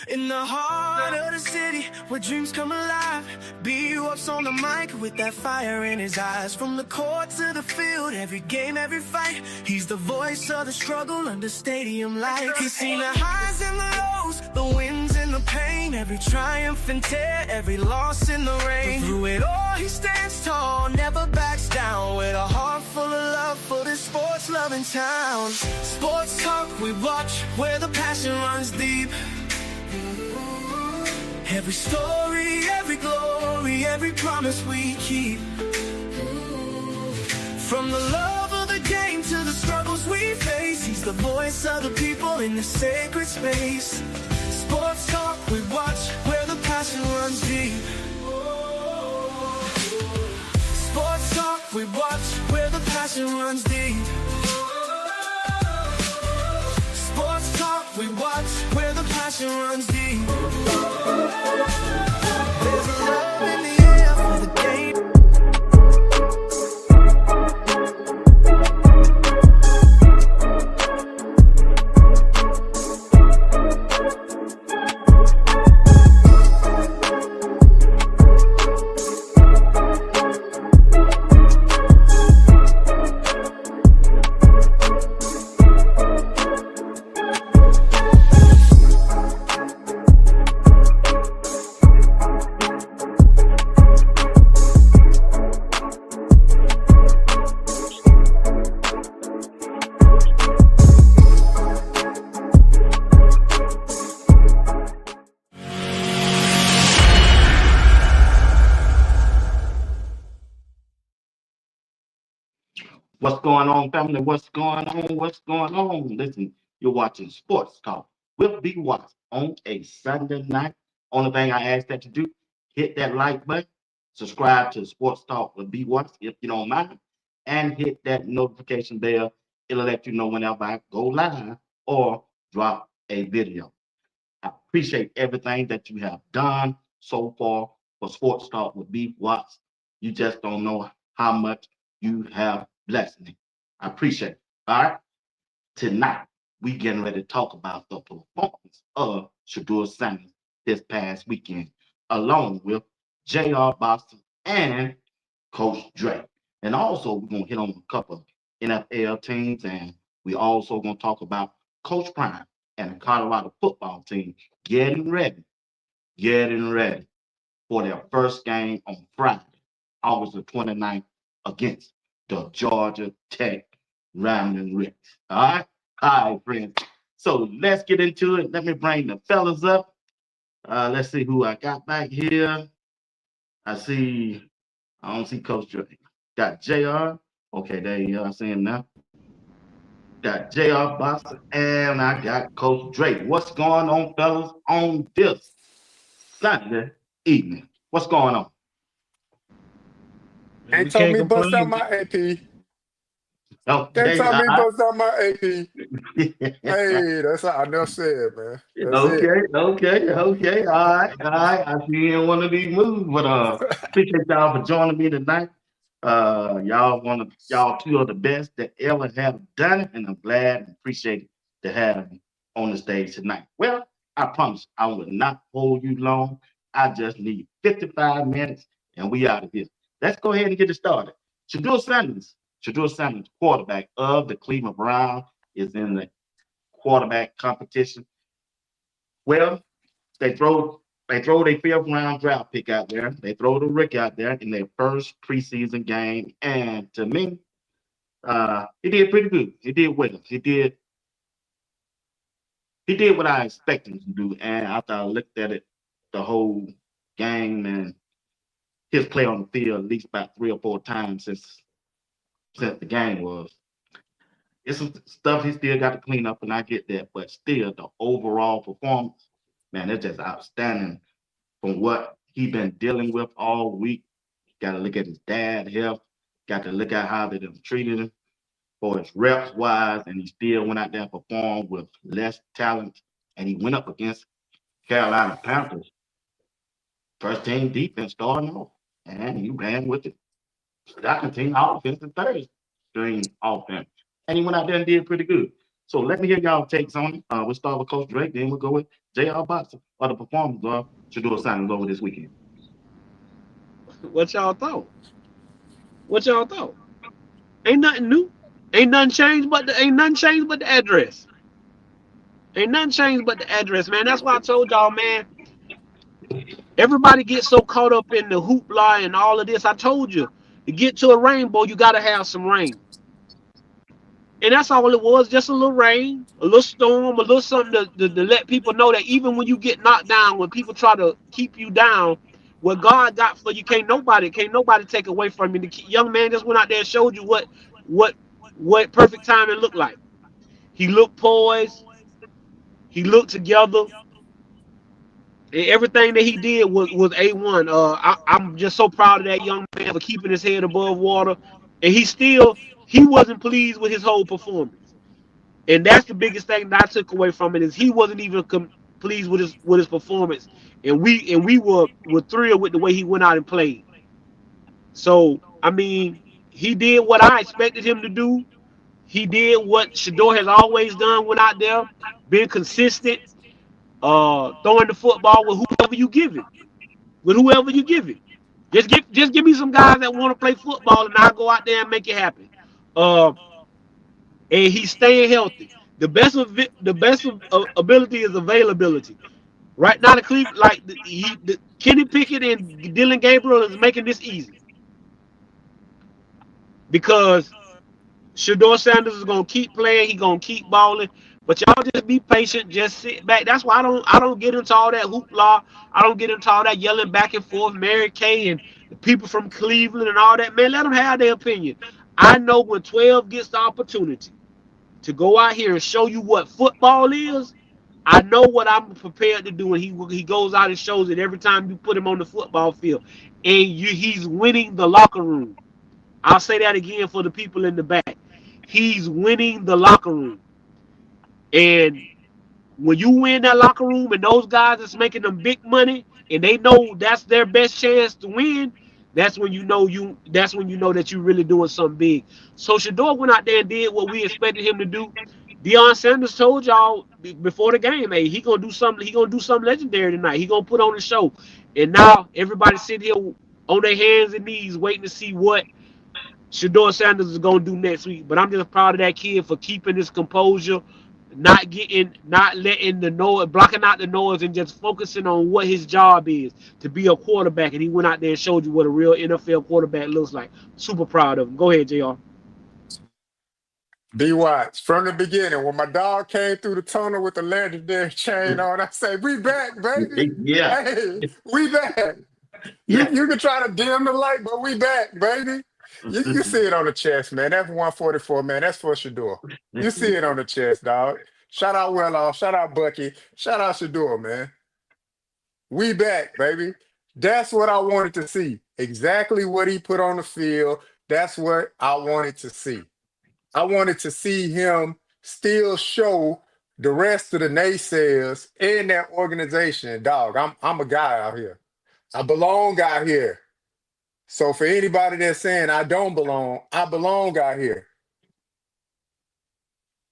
In the heart of the city, where dreams come alive, Bwatts on the mic with that fire in his eyes. From the court to the field, every game, every fight, he's the voice of the struggle under stadium lights. He's seen the highs and the lows, the wins and the pain, every triumph and tear, every loss in the rain. But through it all, he stands tall, never backs down, with a heart full of love for this sports-loving town. Sports talk we watch, where the passion runs deep. Every story, every glory, every promise we keep. From the love of the game to the struggles we face, he's the voice of the people in the sacred space. Sports talk we watch, where the passion runs deep. Sports talk we watch, where the passion runs deep. Sports talk we watch, where the passion runs deep. There's a love in the air for the game. What's going on, family? What's going on? What's going on? Listen, you're watching Sports Talk with Bwatts on a Sunday night. Only thing I ask that you do, hit that like button, subscribe to Sports Talk with Bwatts if you don't mind, and hit that notification bell. It'll let you know whenever I go live or drop a video. I appreciate everything that you have done so far for Sports Talk with Bwatts. You just don't know how much you have blessed me. I appreciate it. All right. Tonight, we getting ready to talk about the performance of Shedeur Sanders this past weekend, along with J.R. Boston and Coach Drake. And also, we're going to hit on a couple of NFL teams, and we also going to talk about Coach Prime and the Colorado football team getting ready for their first game on Friday, August the 29th, against the Georgia Tech Ramblin' Ricks. All right, friends. So let's get into it. Let me bring the fellas up. Let's see who I got back here. I don't see Coach Drake. Got JR. Okay, there you go. I see him now. Got JR Boston, and I got Coach Drake. What's going on, fellas, on this Sunday evening? What's going on? Ain't told me bust out my AP. Okay, Can't tell me bust out my AP. Hey, that's all I never said, man. Okay. All right. I see you in one of these moves, but appreciate y'all for joining me tonight. Y'all two are the best that ever have done it, and I'm glad and appreciate to have you on the stage tonight. Well, I promise I will not hold you long. I just need 55 minutes, and we out of here. Let's go ahead and get it started. Shedeur Sanders, quarterback of the Cleveland Browns, is in the quarterback competition. Well, they throw their 5th round draft pick out there. They throw the Rick out there in their first preseason game, and to me, he did pretty good. He did well. He did what I expected him to do. And after I looked at it, the whole game and his play on the field at least about 3 or 4 times since the game was. It's some stuff he still got to clean up, and I get that. But still, the overall performance, man, it's just outstanding from what he been dealing with all week. Got to look at his dad health. Got to look at how they done treated him for his reps wise, and he still went out there and performed with less talent. And he went up against Carolina Panthers. First team defense starting off, and he ran with it. Second team offense and third string offense. And he went out there and did pretty good. So let me hear y'all takes on it. We'll start with Coach Drake, then we'll go with J.R. Bwatts or the performance of Shedeur Sanders over this weekend? What y'all thought? What y'all thought? Ain't nothing new. Ain't nothing changed but the address. Ain't nothing changed but the address, man. That's why I told y'all, man. Everybody gets so caught up in the hoopla and all of this. I told you, to get to a rainbow, you gotta have some rain. And that's all it was, just a little rain, a little storm, a little something to let people know that even when you get knocked down, when people try to keep you down, what God got for you can't nobody take away from you. The young man just went out there and showed you what what perfect timing looked like. He looked poised, he looked together, and everything that he did was A1. I'm just so proud of that young man for keeping his head above water. And he wasn't pleased with his whole performance. And that's the biggest thing that I took away from it is he wasn't even pleased with his performance, and we were thrilled with the way he went out and played. So I mean, he did what I expected him to do. He did what Shedeur has always done, went out there, been consistent, throwing the football with whoever you give it, with whoever you give it. Just give me some guys that want to play football, and I'll go out there and make it happen. Uh, and he's staying healthy. The best of ability is availability. Right now, the Cleveland, like the Kenny Pickett and Dylan Gabriel is making this easy because Shedeur Sanders is gonna keep playing. He gonna keep balling. But y'all just be patient. Just sit back. That's why I don't get into all that hoopla. I don't get into all that yelling back and forth. Mary Kay and the people from Cleveland and all that. Man, let them have their opinion. I know when 12 gets the opportunity to go out here and show you what football is, I know what I'm prepared to do, and he goes out and shows it every time you put him on the football field, and he's winning the locker room. I'll say that again for the people in the back. He's winning the locker room, and when you win that locker room, and those guys that's making them big money, and they know that's their best chance to win, That's when you know that you're really doing something big. So Shedeur went out there and did what we expected him to do. Deion Sanders told y'all before the game, hey, he gonna do something. He gonna do something legendary tonight. He gonna put on a show. And now everybody sitting here on their hands and knees waiting to see what Shedeur Sanders is gonna do next week. But I'm just proud of that kid for keeping his composure, not letting the noise, blocking out the noise, and just focusing on what his job is to be a quarterback. And he went out there and showed you what a real NFL quarterback looks like. Super proud of him. Go ahead, Jr. Bwatts, from the beginning, when my dog came through the tunnel with the legendary chain on, I say, "We back, baby. Yeah, Hey, we back. You yeah. you can try to dim the light, but we back, baby." You see it on the chest, man. That's 144, man. That's for Shedeur. You see it on the chest, dog. Shout out Welloff. Shout out Bucky. Shout out Shedeur, man. We back, baby. That's what I wanted to see. Exactly what he put on the field. That's what I wanted to see. I wanted to see him still show the rest of the naysayers in that organization. Dog, I'm a guy out here. I belong out here. So for anybody that's saying I don't belong, I belong out here.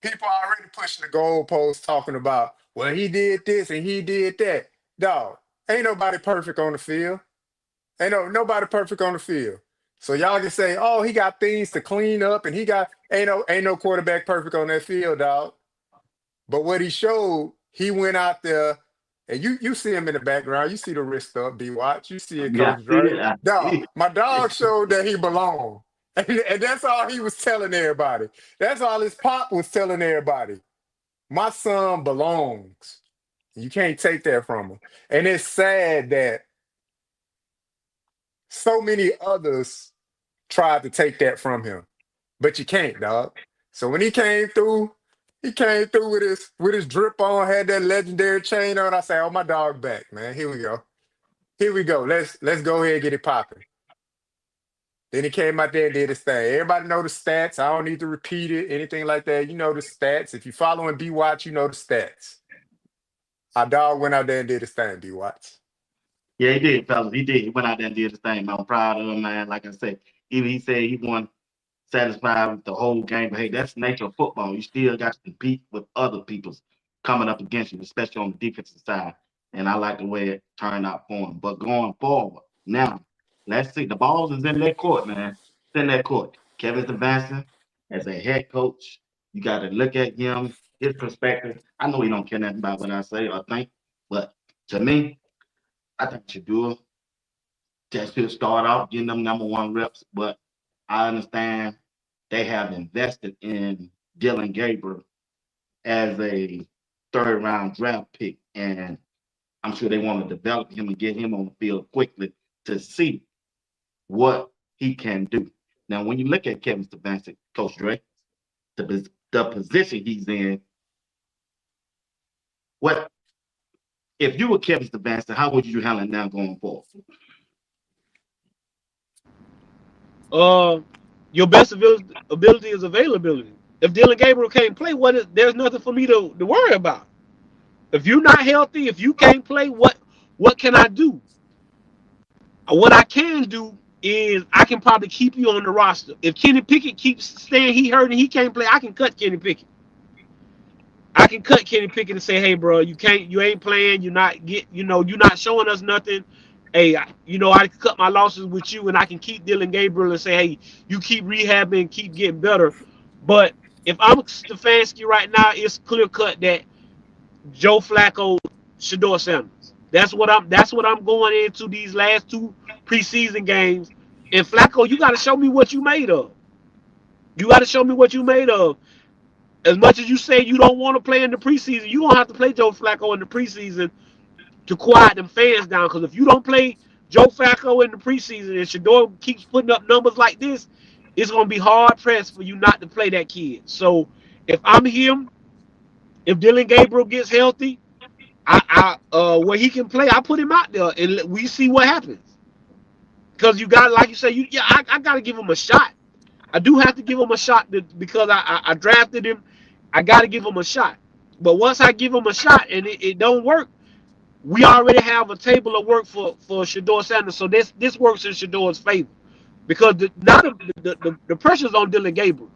People are already pushing the goalposts talking about, well, he did this and he did that. Dog, ain't nobody perfect on the field. Nobody perfect on the field. So y'all can say, oh, he got things to clean up and he got ain't no quarterback perfect on that field, dog. But what he showed, he went out there and you see him in the background. You see the wrist up, B Watch. You see it, Yeah, I Coach see Dre. it. I Dog, see my dog it. showed that he belonged. And that's all he was telling everybody. That's all his pop was telling everybody. My son belongs. You can't take that from him. And it's sad that so many others tried to take that from him. But you can't, dog. So when he came through with his drip on, had that legendary chain on. I say, oh, my dog back, man. Here we go. Here we go. Let's go ahead and get it popping. Then he came out there and did his thing. Everybody know the stats. I don't need to repeat it, anything like that. You know the stats. If you following B Watch, you know the stats. Our dog went out there and did his thing, B Watch. Yeah, he did, fellas. He did. He went out there and did his thing, man. I'm proud of him, man. Like I said, even he said he won satisfied with the whole game. But hey, that's the nature of football. You still got to compete with other people's. coming up against you, especially on the defensive side. And I like the way it turned out for him. But going forward, now, let's see. The balls is in their court, man. It's in their court. Kevin Stefanski, as a head coach, you got to look at him, his perspective. I know he don't care nothing about what I say or think, but to me, I think Shedeur just should start off getting them number one reps. But I understand they have invested in Dylan Gabriel as a third round draft pick. And I'm sure they want to develop him and get him on the field quickly to see what he can do. Now, when you look at Kevin Stefanski, Coach Dre, the position he's in, what if you were Kevin Stefanski, how would you handle it now going forward? Your best ability is availability. If Dylan Gabriel can't play, there's nothing for me to worry about. If you're not healthy, if you can't play, what can I do? What I can do is I can probably keep you on the roster. If Kenny Pickett keeps saying he hurt and he can't play, I can cut Kenny Pickett. I can cut Kenny Pickett and say, hey, bro, you ain't playing. You're not showing us nothing. Hey, I can cut my losses with you, and I can keep Dylan Gabriel and say, hey, you keep rehabbing, keep getting better. But if I'm Stefanski right now, it's clear cut that Joe Flacco, Shedeur Sanders. That's what I'm going into these last two preseason games. And Flacco, you got to show me what you made of. You got to show me what you made of. As much as you say you don't want to play in the preseason, you don't have to play Joe Flacco in the preseason to quiet them fans down. Because if you don't play Joe Flacco in the preseason and Shedeur keeps putting up numbers like this, it's going to be hard pressed for you not to play that kid. So if I'm him, if Dylan Gabriel gets healthy, where he can play, I put him out there and we see what happens. Because you got, like you say, I got to give him a shot. I do have to give him a shot because I drafted him. I got to give him a shot. But once I give him a shot and it don't work, we already have a table of work for Shedeur Sanders. So this works in Shedeur's favor because now the pressure's on Dylan Gabriel.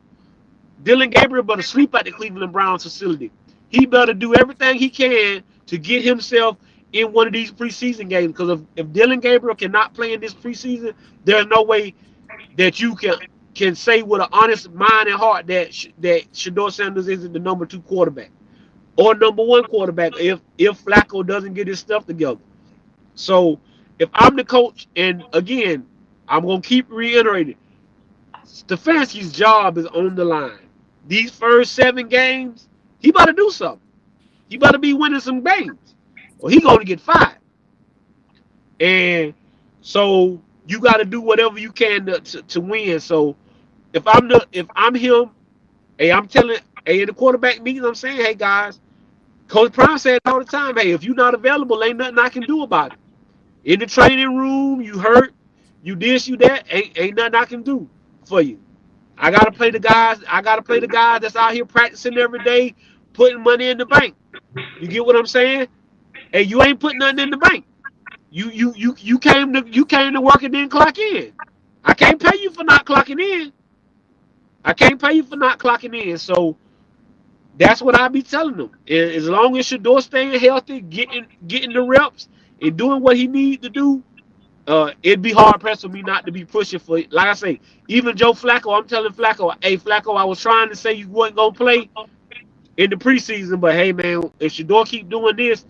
Dylan Gabriel better sleep at the Cleveland Browns facility. He better do everything he can to get himself in one of these preseason games. Because if Dylan Gabriel cannot play in this preseason, there's no way that you can say with an honest mind and heart that Shedeur Sanders isn't the number 2 quarterback or number 1 quarterback if Flacco doesn't get his stuff together. So if I'm the coach, and again, I'm going to keep reiterating, Stefanski's job is on the line. These first 7 games, he better do something. He better be winning some games, or he going to get fired. And so you got to do whatever you can to win. So if I'm him, hey, I'm telling, hey, in the quarterback meetings, I'm saying, hey guys, Coach Prime said all the time, hey, if you're not available, ain't nothing I can do about it. In the training room, you hurt, you this, you that, ain't nothing I can do for you. I gotta play the guys. I gotta play the guys that's out here practicing every day, putting money in the bank. You get what I'm saying? Hey, you ain't putting nothing in the bank. You came to work and didn't clock in. I can't pay you for not clocking in. I can't pay you for not clocking in. So that's what I be telling them. As long as Shedeur staying healthy, getting the reps, and doing what he needs to do, it'd be hard pressed for me not to be pushing for it. Like I say, even Joe Flacco, I'm telling Flacco, hey Flacco, I was trying to say you wasn't gonna play in the preseason, but hey man, if Shedeur keep doing this,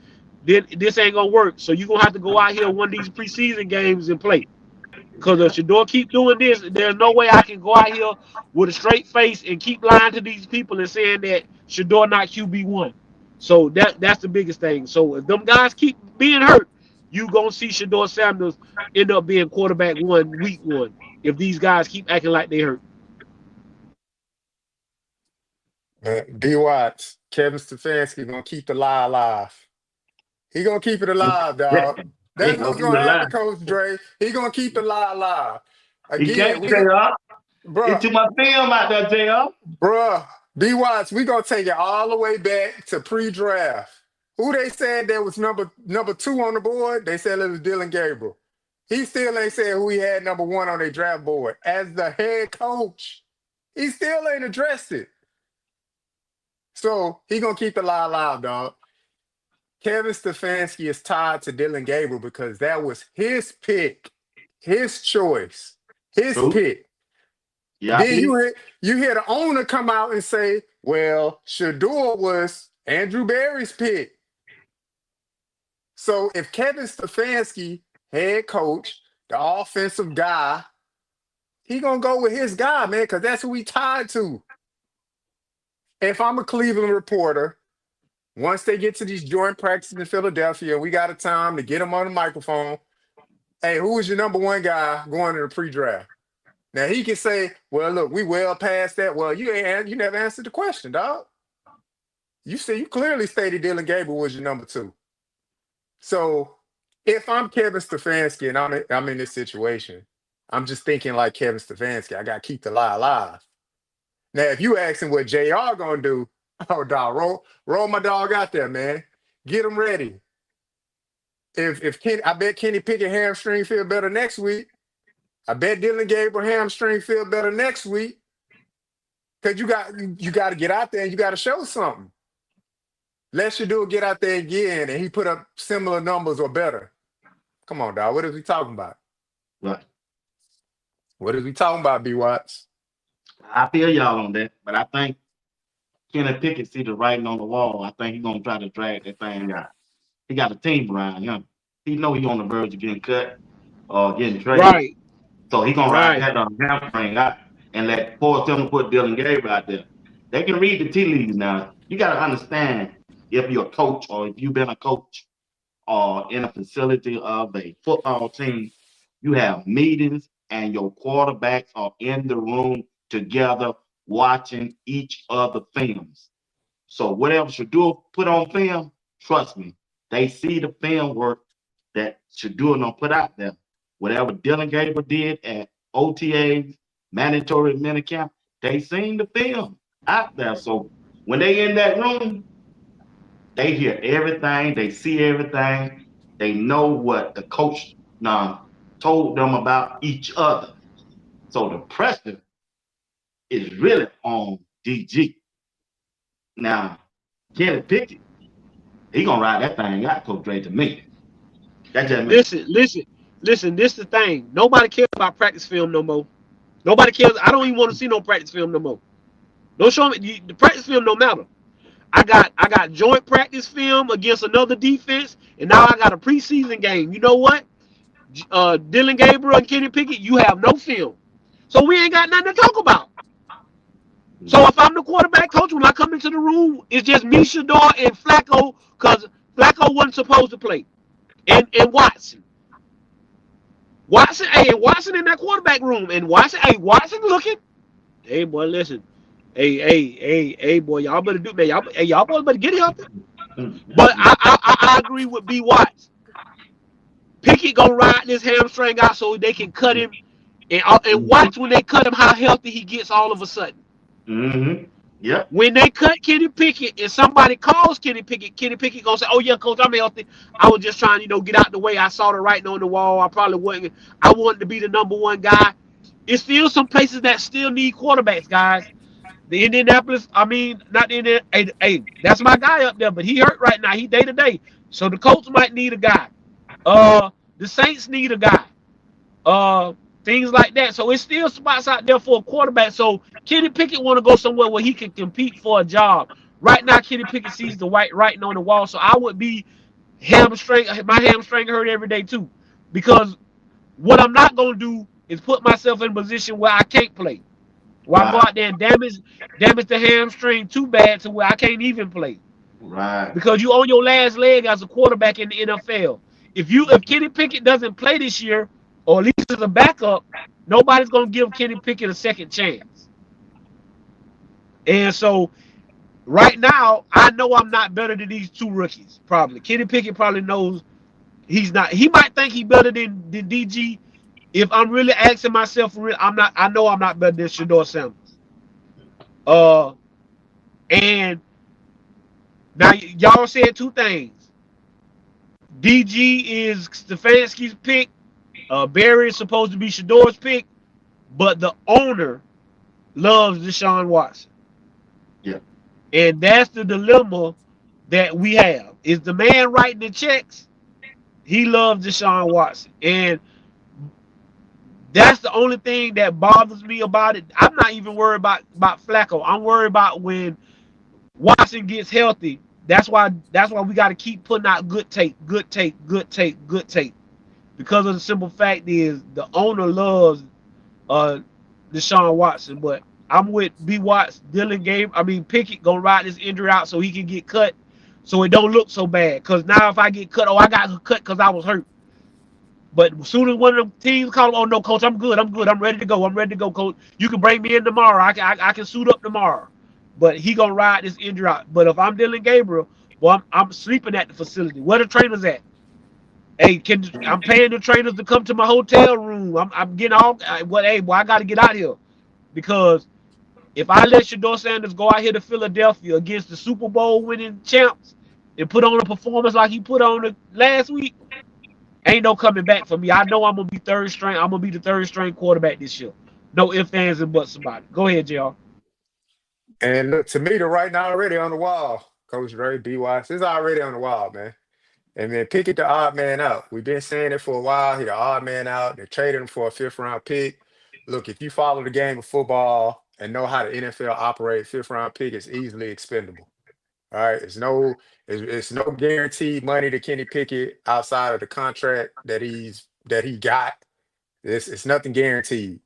then this ain't gonna work. So you're gonna have to go out here one of these preseason games and play. Because if Shedeur keep doing this, there's no way I can go out here with a straight face and keep lying to these people and saying that Shedeur not QB1. So that's the biggest thing. So if them guys keep being hurt, you gonna see Shedeur Sanders end up being quarterback 1 week 1 if these guys keep acting like they hurt. Bwatts, Kevin Stefanski gonna keep the lie alive. He gonna keep it alive, dog. He That's gonna what's keep it gonna happen, alive. Coach Dre. He gonna keep the lie alive. He Again, can't, we got, JR. It's bruh, too much film out there, JR. bruh, Bwatts, we gonna take it all the way back to pre-draft. Who they said that was number 2 on the board? They said it was Dylan Gabriel. He still ain't said who he had number 1 on their draft board. As the head coach, he still ain't addressed it. So he gonna keep the lie alive, dog. Kevin Stefanski is tied to Dylan Gabriel because that was his pick, his choice, his True. pick. Yeah, Then you hear the owner come out and say, well, Shedeur was Andrew Berry's pick. So if Kevin Stefanski, head coach, the offensive guy, he gonna go with his guy, man, because that's who he tied to. If I'm a Cleveland reporter, once they get to these joint practices in Philadelphia, we got a time to get them on the microphone. Hey, who is your number one guy going to the pre-draft? Now he can say, well, look, we well past that. Well, you never answered the question, dog. You clearly stated Dylan Gabriel was your number two. So if I'm Kevin Stefanski and I'm in this situation, I'm just thinking like Kevin Stefanski. I got to keep the lie alive. Now, if you asking what JR gonna do, oh dog, roll my dog out there, man. Get him ready. I bet Kenny Pickett hamstring feel better next week. I bet Dylan Gabriel hamstring feel better next week. Cause you got to get out there and you got to show something. Let Shedeur get out there again and he put up similar numbers or better. Come on, dog. What is we talking about? Right. What is we talking about, Bwatts? I feel y'all on that, but I think Kenny Pickett see the writing on the wall. I think he's gonna try to drag that thing out. He got a team around him. He know he's on the verge of getting cut or getting traded. Right. So he's gonna ride that hamstring out and force him to put Dylan Gabriel out there. They can read the tea leaves now. You gotta understand if you're a coach or if you've been a coach or in a facility of a football team, you have meetings and your quarterbacks are in the room together watching each other films. So whatever Shedeur put on film, trust me, they see the film work that Shedeur don't put out there. Whatever Dylan Gabriel did at OTAs, mandatory minicamp, they seen the film out there. So when they in that room, they hear everything, they see everything, they know what the coach told them about each other. So the pressure is really on DG. Now, Kenny Pickett, he gonna ride that thing out, Coach Dre, to me. That just Listen. This the thing. Nobody cares about practice film no more. Nobody cares. I don't even want to see no practice film no more. Don't show me the practice film. No matter. I got joint practice film against another defense, and now I got a preseason game. You know what? Dylan Gabriel and Kenny Pickett, you have no film, so we ain't got nothing to talk about. So if I'm the quarterback coach, when I come into the room, it's just me, Shedeur, and Flacco, because Flacco wasn't supposed to play, and Watson. Watson in that quarterback room, and Watson looking. Hey boy, listen. Hey boy, y'all better do, man. Y'all boys better get healthy. But I agree with Bwatts. Pickett gonna ride this hamstring out so they can cut him, and watch when they cut him how healthy he gets all of a sudden. Mm-hmm. Yep. When they cut Kenny Pickett and somebody calls Kenny Pickett gonna say, "Oh yeah, coach, I'm healthy. I was just trying, get out the way. I saw the writing on the wall. I probably wasn't. I wanted to be the number one guy." It's still some places that still need quarterbacks, guys. The Indianapolis, not the Indian. Hey, that's my guy up there, but he hurt right now. He day to day, so the Colts might need a guy. The Saints need a guy. Things like that. So it's still spots out there for a quarterback. So Kenny Pickett want to go somewhere where he can compete for a job. Right now, Kenny Pickett sees the writing on the wall. So I would be my hamstring hurt every day too, because what I'm not gonna do is put myself in a position where I can't play. Where I go out there and damage the hamstring too bad to where I can't even play. Right. Because you on your last leg as a quarterback in the NFL. If Kenny Pickett doesn't play this year, or at least as a backup, nobody's gonna give Kenny Pickett a second chance. And so right now, I know I'm not better than these two rookies. Probably. Kenny Pickett probably knows he's not. He might think he's better than DG. If I'm really asking myself for real, I'm not. I know I'm not better than Shedeur Sanders. And now y'all said two things. DG is Stefanski's pick. Barry is supposed to be Shedeur's pick, but the owner loves Deshaun Watson. Yeah. And that's the dilemma that we have. Is the man writing the checks? He loves Deshaun Watson. And that's the only thing that bothers me about it. I'm not even worried about Flacco. I'm worried about when Watson gets healthy. That's why we got to keep putting out good tape, good tape, good tape, good tape. Because of the simple fact is the owner loves uh Deshaun Watson, but I'm with Bwatts, Dylan Game. I mean Pickett gonna ride this injury out so he can get cut, so it don't look so bad. Cause now if I get cut, I got cut because I was hurt. But as soon as one of them teams call, oh no, coach, I'm good, I'm ready to go, coach. You can bring me in tomorrow. I can suit up tomorrow. But he gonna ride this injury out. But if I'm Dylan Gabriel, well, I'm sleeping at the facility. Where the trainers at? Hey, I'm paying the trainers to come to my hotel room. I'm getting all what? Hey, boy, I got to get out here because if I let Shedeur Sanders go out here to Philadelphia against the Super Bowl winning champs and put on a performance like he put on the last week, ain't no coming back for me. I know I'm gonna be third string. I'm gonna be the third string quarterback this year. No ifs, ands, and buts about it. Go ahead, JR. And look, to me, the writing already on the wall, Coach Ray, B. Watts, is already on the wall, man. And then Pickett the odd man out. We've been saying it for a while. He the odd man out. They traded him for a fifth round pick. Look, if you follow the game of football and know how the NFL operates, fifth round pick is easily expendable. All right. It's no guaranteed money to Kenny Pickett outside of the contract that he got. It's nothing guaranteed.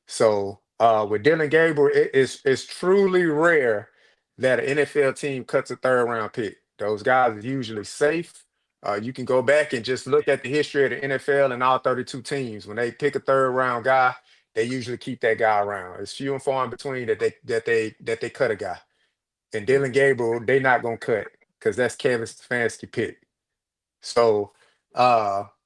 So with Dylan Gabriel, it's truly rare that an NFL team cuts a third round pick. Those guys are usually safe. You can go back and just look at the history of the NFL and all 32 teams. When they pick a third round guy, they usually keep that guy around. It's few and far in between that they cut a guy. And Dylan Gabriel, they not gonna cut because that's Kevin Stefanski pick. So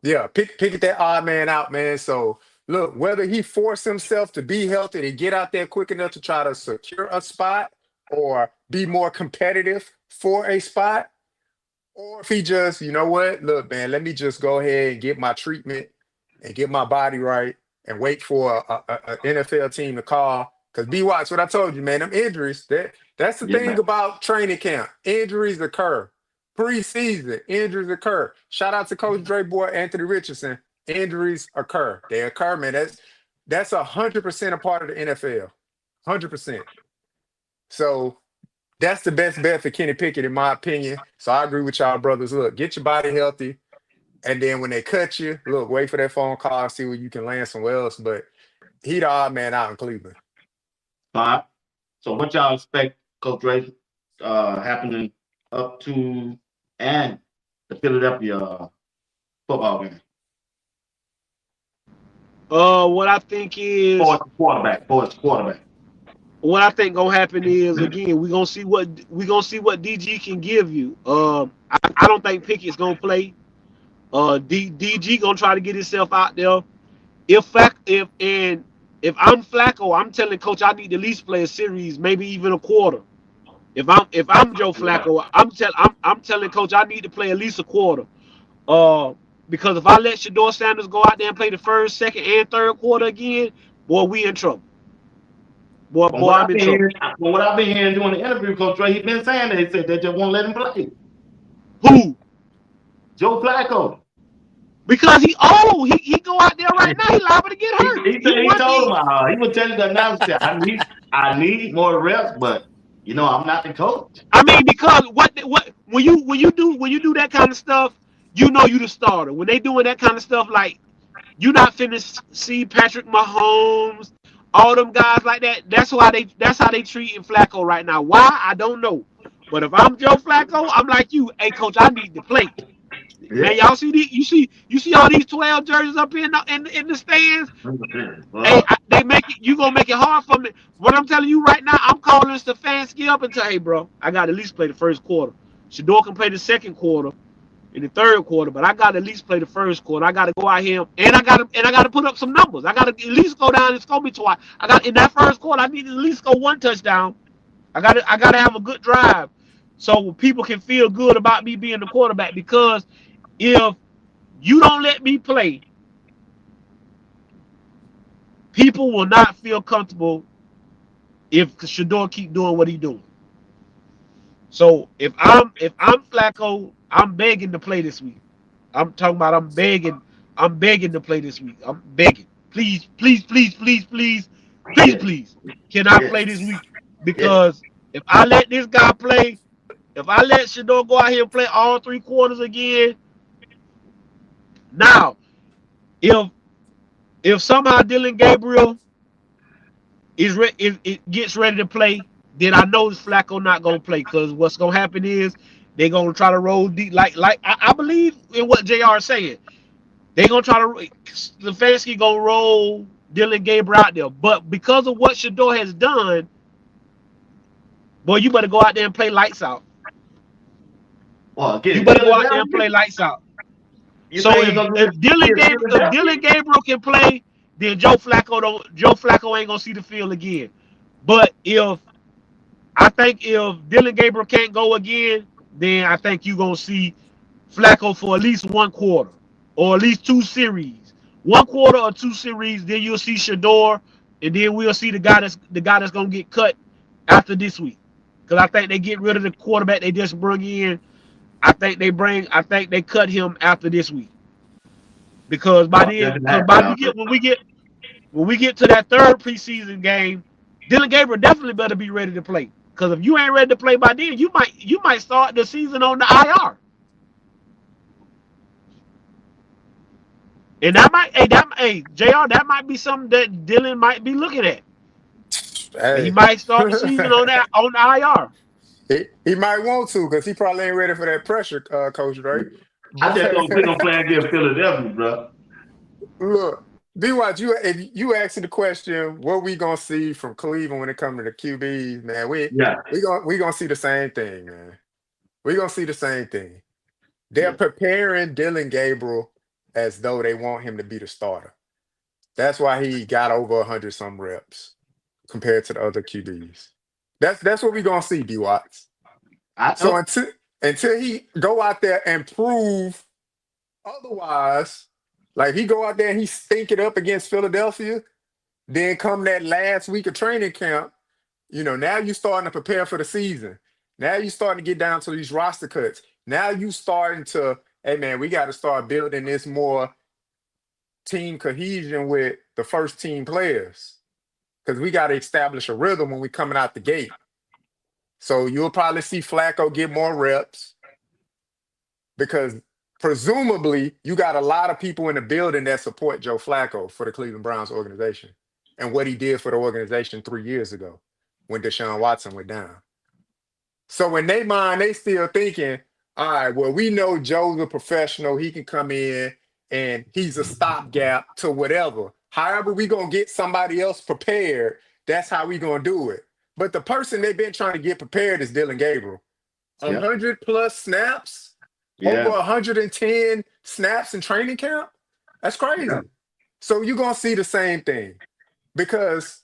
yeah, pick that odd man out, man. So look, whether he forced himself to be healthy to get out there quick enough to try to secure a spot or be more competitive for a spot, or if he just, you know what, look, man, let me just go ahead and get my treatment and get my body right and wait for a NFL team to call. Because B Watts, what I told you, man, them injuries, that's the Yeah, thing man. about training camp. Injuries occur. Preseason, injuries occur. Shout out to Coach Dre boy, Anthony Richardson. Injuries occur. They occur, man. That's 100% a part of the NFL. 100%. So that's the best bet for Kenny Pickett, in my opinion. So I agree with y'all, brothers. Look, get your body healthy. And then when they cut you, look, wait for that phone call and see where you can land somewhere else. But he the odd man out in Cleveland. Fine. So what y'all expect, Coach Ray, happening up to and the Philadelphia football game? What I think is For its quarterback. what I think gonna happen is again we gonna see what DG can give you. I don't think Pickett's gonna play. DG gonna try to get himself out there. If I'm Flacco, I'm telling coach I need to at least play a series, maybe even a quarter. If I'm Joe Yeah. Flacco, I'm telling coach I need to play at least a quarter. Uh, because if I let Shedeur Sanders go out there and play the first, second, and third quarter again, boy, we in trouble. Boy, I'm in trouble. From what I've been hearing during the interview, Coach Ray, he's been saying that he said they just won't let him play. Who? Joe Flacco. Because he old. He go out there right now. He liable to get hurt. He told him he was telling the announcer, I need more reps, but I'm not the coach. I mean, because what when you do that kind of stuff, you the starter. When they doing that kind of stuff, like you not finna see Patrick Mahomes, all them guys like that. That's how they treating Flacco right now. Why? I don't know. But if I'm Joe Flacco, I'm like you. Hey, coach, I need to play. Man, Yeah. y'all see you see all these 12 jerseys up in the stands. Hey, Well, they make it. You gonna make it hard for me. What I'm telling you right now, I'm calling Stefanski up and tell, hey, bro, I got to at least play the first quarter. Shedeur can play the second quarter and the third quarter, but I got to at least play the first quarter. I got to go out here and I got to put up some numbers. I got to at least go down and score me twice. I got in that first quarter. I need to at least go one touchdown. I got to have a good drive so people can feel good about me being the quarterback. Because if you don't let me play, people will not feel comfortable if Shedeur keep doing what he's doing. So if I'm Flacco, I'm begging to play this week. I'm talking about I'm begging to play this week. I'm begging. Please, please, please, please, please, please, Yes, please. Can I yes, play this week? yes. Because if I let this guy play, if I let Shedeur go out here and play all 3 quarters again, now if somehow Dylan Gabriel if it gets ready to play, then I know Flacco not gonna play because what's gonna happen is they're gonna try to roll deep. Like I believe in what Jr. is saying. They're gonna try to Stefanski gonna roll Dylan Gabriel out there, but because of what Shedeur has done, boy, you better go out there and play lights out. Well, You again, better go out Philadelphia. there and play lights out. You So think if it's gonna if Dylan be Gabriel if Philadelphia? Dylan Gabriel can play, then Joe Flacco ain't gonna see the field again. But I think if Dylan Gabriel can't go again, then I think you're gonna see Flacco for at least 1 quarter or at least 2 series. 1 quarter or 2 series, then you'll see Shedeur, and then we'll see the guy that's gonna get cut after this week. Cause I think they get rid of the quarterback they just bring in. I think they cut him after this week. Because by Oh, then, definitely because happen by now. when we get to that third preseason game, Dylan Gabriel definitely better be ready to play. Because if you ain't ready to play by then, you might start the season on the IR. And Jr. That might be something that Dylan might be looking at. He Hey. might start the season on the IR. He might want to because he probably ain't ready for that pressure, Coach Dre. I just don't think I'm But playing against Philadelphia, bro. look, Bwatts, if you asking the question, what we gonna see from Cleveland when it comes to the QBs, man, Yeah, we gonna see the same thing, man. We gonna see the same thing. They're yeah. preparing Dylan Gabriel as though they want him to be the starter. That's why he got over 100 some reps compared to the other QBs. That's what we gonna see, Bwatts. I So know. until he go out there and prove otherwise, like he go out there and he stink it up against Philadelphia, then come that last week of training camp, now you starting to prepare for the season. Now you starting to get down to these roster cuts. Now you starting to, hey man, we got to start building this more team cohesion with the first team players because we got to establish a rhythm when we coming out the gate. So you'll probably see Flacco get more reps because presumably you got a lot of people in the building that support Joe Flacco for the Cleveland Browns organization and what he did for the organization 3 years ago when Deshaun Watson went down. So in their mind, they still thinking, all right, well, we know Joe's a professional. He can come in and he's a stopgap to whatever. However, we going to get somebody else prepared. That's how we going to do it. But the person they've been trying to get prepared is Dylan Gabriel. Yeah, 100 plus snaps, over yeah, 110 snaps in training camp. That's yeah. crazy. So you're going to see the same thing because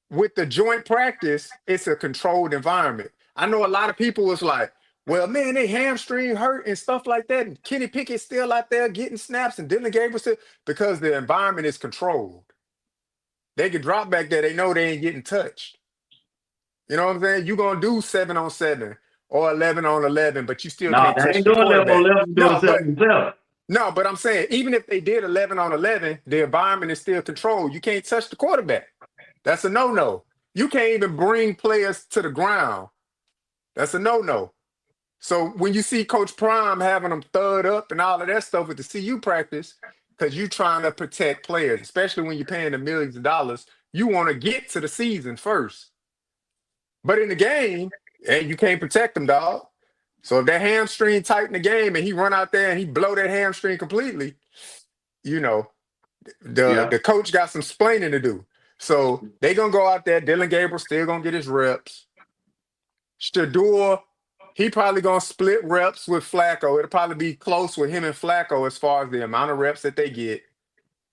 with the joint practice, it's a controlled environment. I know a lot of people was like, well, man, they hamstring hurt and stuff like that. And Kenny Pickett's still out there getting snaps and Dylan Gabriel still because the environment is controlled. They can drop back there. They know they ain't getting touched. You know what I'm saying? You're going to do 7-on-7 or 11-on-11, but you still No, can't they touch ain't the doing level on quarterback. level, doing No, but something themselves. no, but I'm saying even if they did 11-on-11, the environment is still controlled. You can't touch the quarterback. That's a no-no. You can't even bring players to the ground. That's a no-no. So when you see Coach Prime having them thud up and all of that stuff with the CU practice, because you're trying to protect players, especially when you're paying them millions of dollars, you want to get to the season first. But in the game, hey, you can't protect them, dog. So if that hamstring tighten the game and he run out there and he blow that hamstring completely, you know, Yeah, the coach got some splaining to do. So they gonna go out there. Dylan Gabriel still gonna get his reps. Shedeur, he probably gonna split reps with Flacco. It'll probably be close with him and Flacco as far as the amount of reps that they get.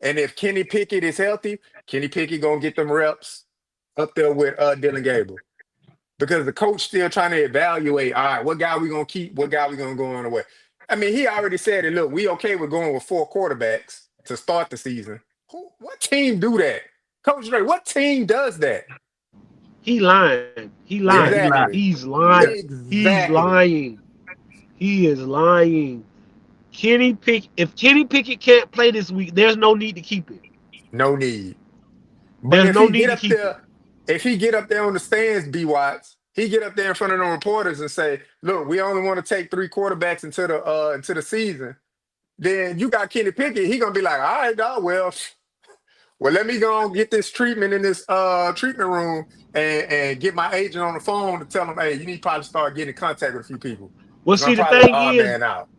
And if Kenny Pickett is healthy, Kenny Pickett gonna get them reps up there with Dylan Gabriel. Because the coach still trying to evaluate, all right, what guy we gonna keep, what guy we gonna go on the way. I mean, he already said it. Look, we okay with going with 4 quarterbacks to start the season. What team do that? Coach Dre, what team does that? He lying. He Yeah, lying. he lied. Exactly. He's lying. He's Exactly. lying. He is lying. If Kenny Pickett can't play this week, there's no need to keep it. No need. But There's if no he need get to up keep it. there, if he get up there on the stands, B Watts, he get up there in front of the reporters and say, "Look, we only want to take 3 quarterbacks into the season." Then you got Kenny Pickett. He gonna be like, "All right, dog. Well, let me go and get this treatment in this treatment room and get my agent on the phone to tell him, hey, you need to probably start getting in contact with a few people Well, because I'm see, probably the odd man out."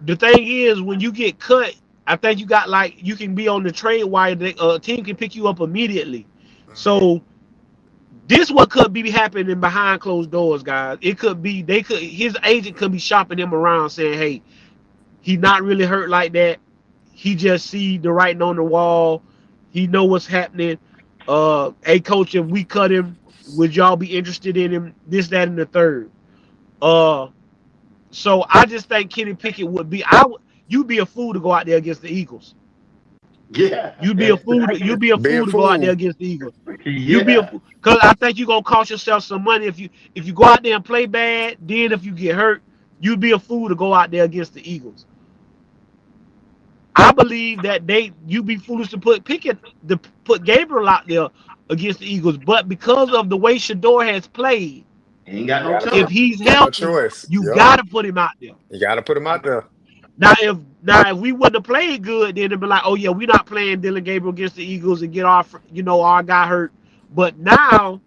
the thing is, when you get cut, I think you got like you can be on the trade wire. A team can pick you up immediately. Mhm. So this what could be happening behind closed doors, guys. It could be his agent could be shopping him around, saying, "Hey, he not really hurt like that. He just see the writing on the wall. He know what's happening. Hey coach, if we cut him, would y'all be interested in him? This, that, and the third." Uh, so I just think Kenny Pickett would be. You'd be a fool to go out there against the Eagles. Yeah, You'd be a fool. You'd exactly. be a Being fool to go out there fooled. against the Eagles. You'd be a Yeah. fool because I think you're gonna cost yourself some money if you go out there and play bad. Then if you get hurt, you'd be a fool to go out there against the Eagles. I believe that you'd be foolish to put Gabriel out there against the Eagles, but because of the way Shedeur has played, Ain't got You no gotta if choice. put he's got no healthy, choice. you Yep. gotta put him out there. You gotta put him out there. Now if we wouldn't have played good, then it'd be like, oh yeah, we're not playing Dylan Gabriel against the Eagles and get our guy hurt. But now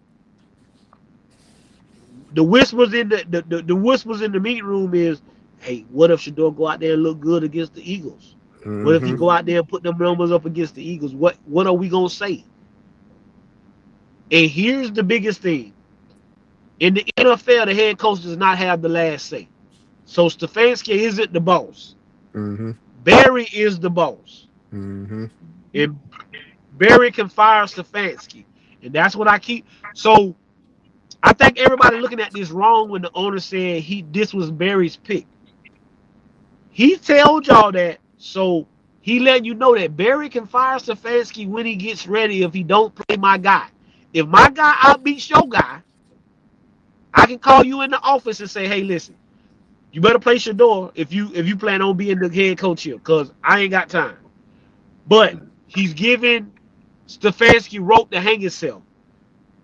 the whispers in the whispers in the meeting room is, hey, what if Shedeur go out there and look good against the Eagles? What if he Hmm. go out there and put them numbers up against the Eagles? What are we gonna say? And here's the biggest thing: in the NFL, the head coach does not have the last say. So Stefanski isn't the boss. Hmm. Barry is the boss, Hmm. and Barry can fire Stefanski, and that's what I keep. So I think everybody looking at this wrong when the owner said this was Barry's pick. He told y'all that, so he letting you know that Barry can fire Stefanski when he gets ready if he don't play my guy. If my guy outbeats your guy, I can call you in the office and say, hey, listen, you better play Shedeur if you plan on being the head coach here, because I ain't got time. But he's giving Stefanski rope to hang himself.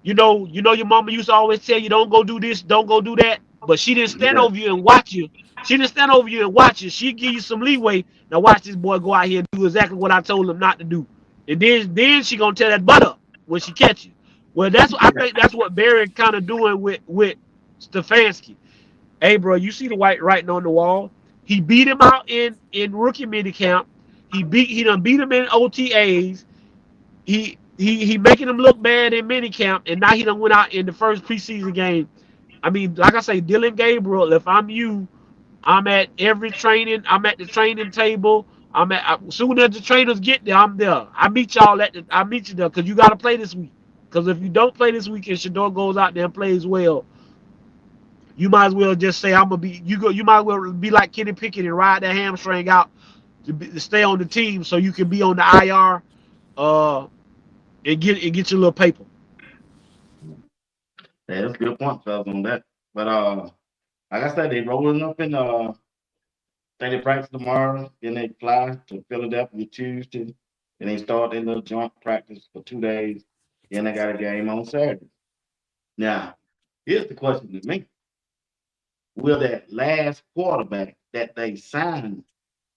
Your mama used to always tell you don't go do this, don't go do that. But she didn't stand Yeah. over you and watch you. She didn't stand over you and watch you. She give you some leeway. Now watch this boy go out here and do exactly what I told him not to do. And then she gonna tear that butt up when she catch you. Well, I Yeah. think that's what Barry kind of doing with Stefanski. Hey, bro, you see the white writing on the wall. He beat him out in rookie minicamp. He done beat him in OTAs. He making him look bad in minicamp, and now he done went out in the first preseason game. I mean, like I say, Dylan Gabriel. If I'm you, I'm at every training. I'm at the training table. As soon as the trainers get there, I'm there. I meet you there because you got to play this week. Because if you don't play this week and Shedeur goes out there and plays well, you might as well just say I'm gonna be. You might as well be like Kenny Pickett and ride that hamstring out to stay on the team so you can be on the IR. And get your little paper. Yeah, that's a good point, fellas, on that. But like I said, they rolling up in think they practice tomorrow, then they fly to Philadelphia Tuesday, then they start their little joint practice for 2 days, then they got a game on Saturday. Now, here's the question to me. Will that last quarterback that they signed,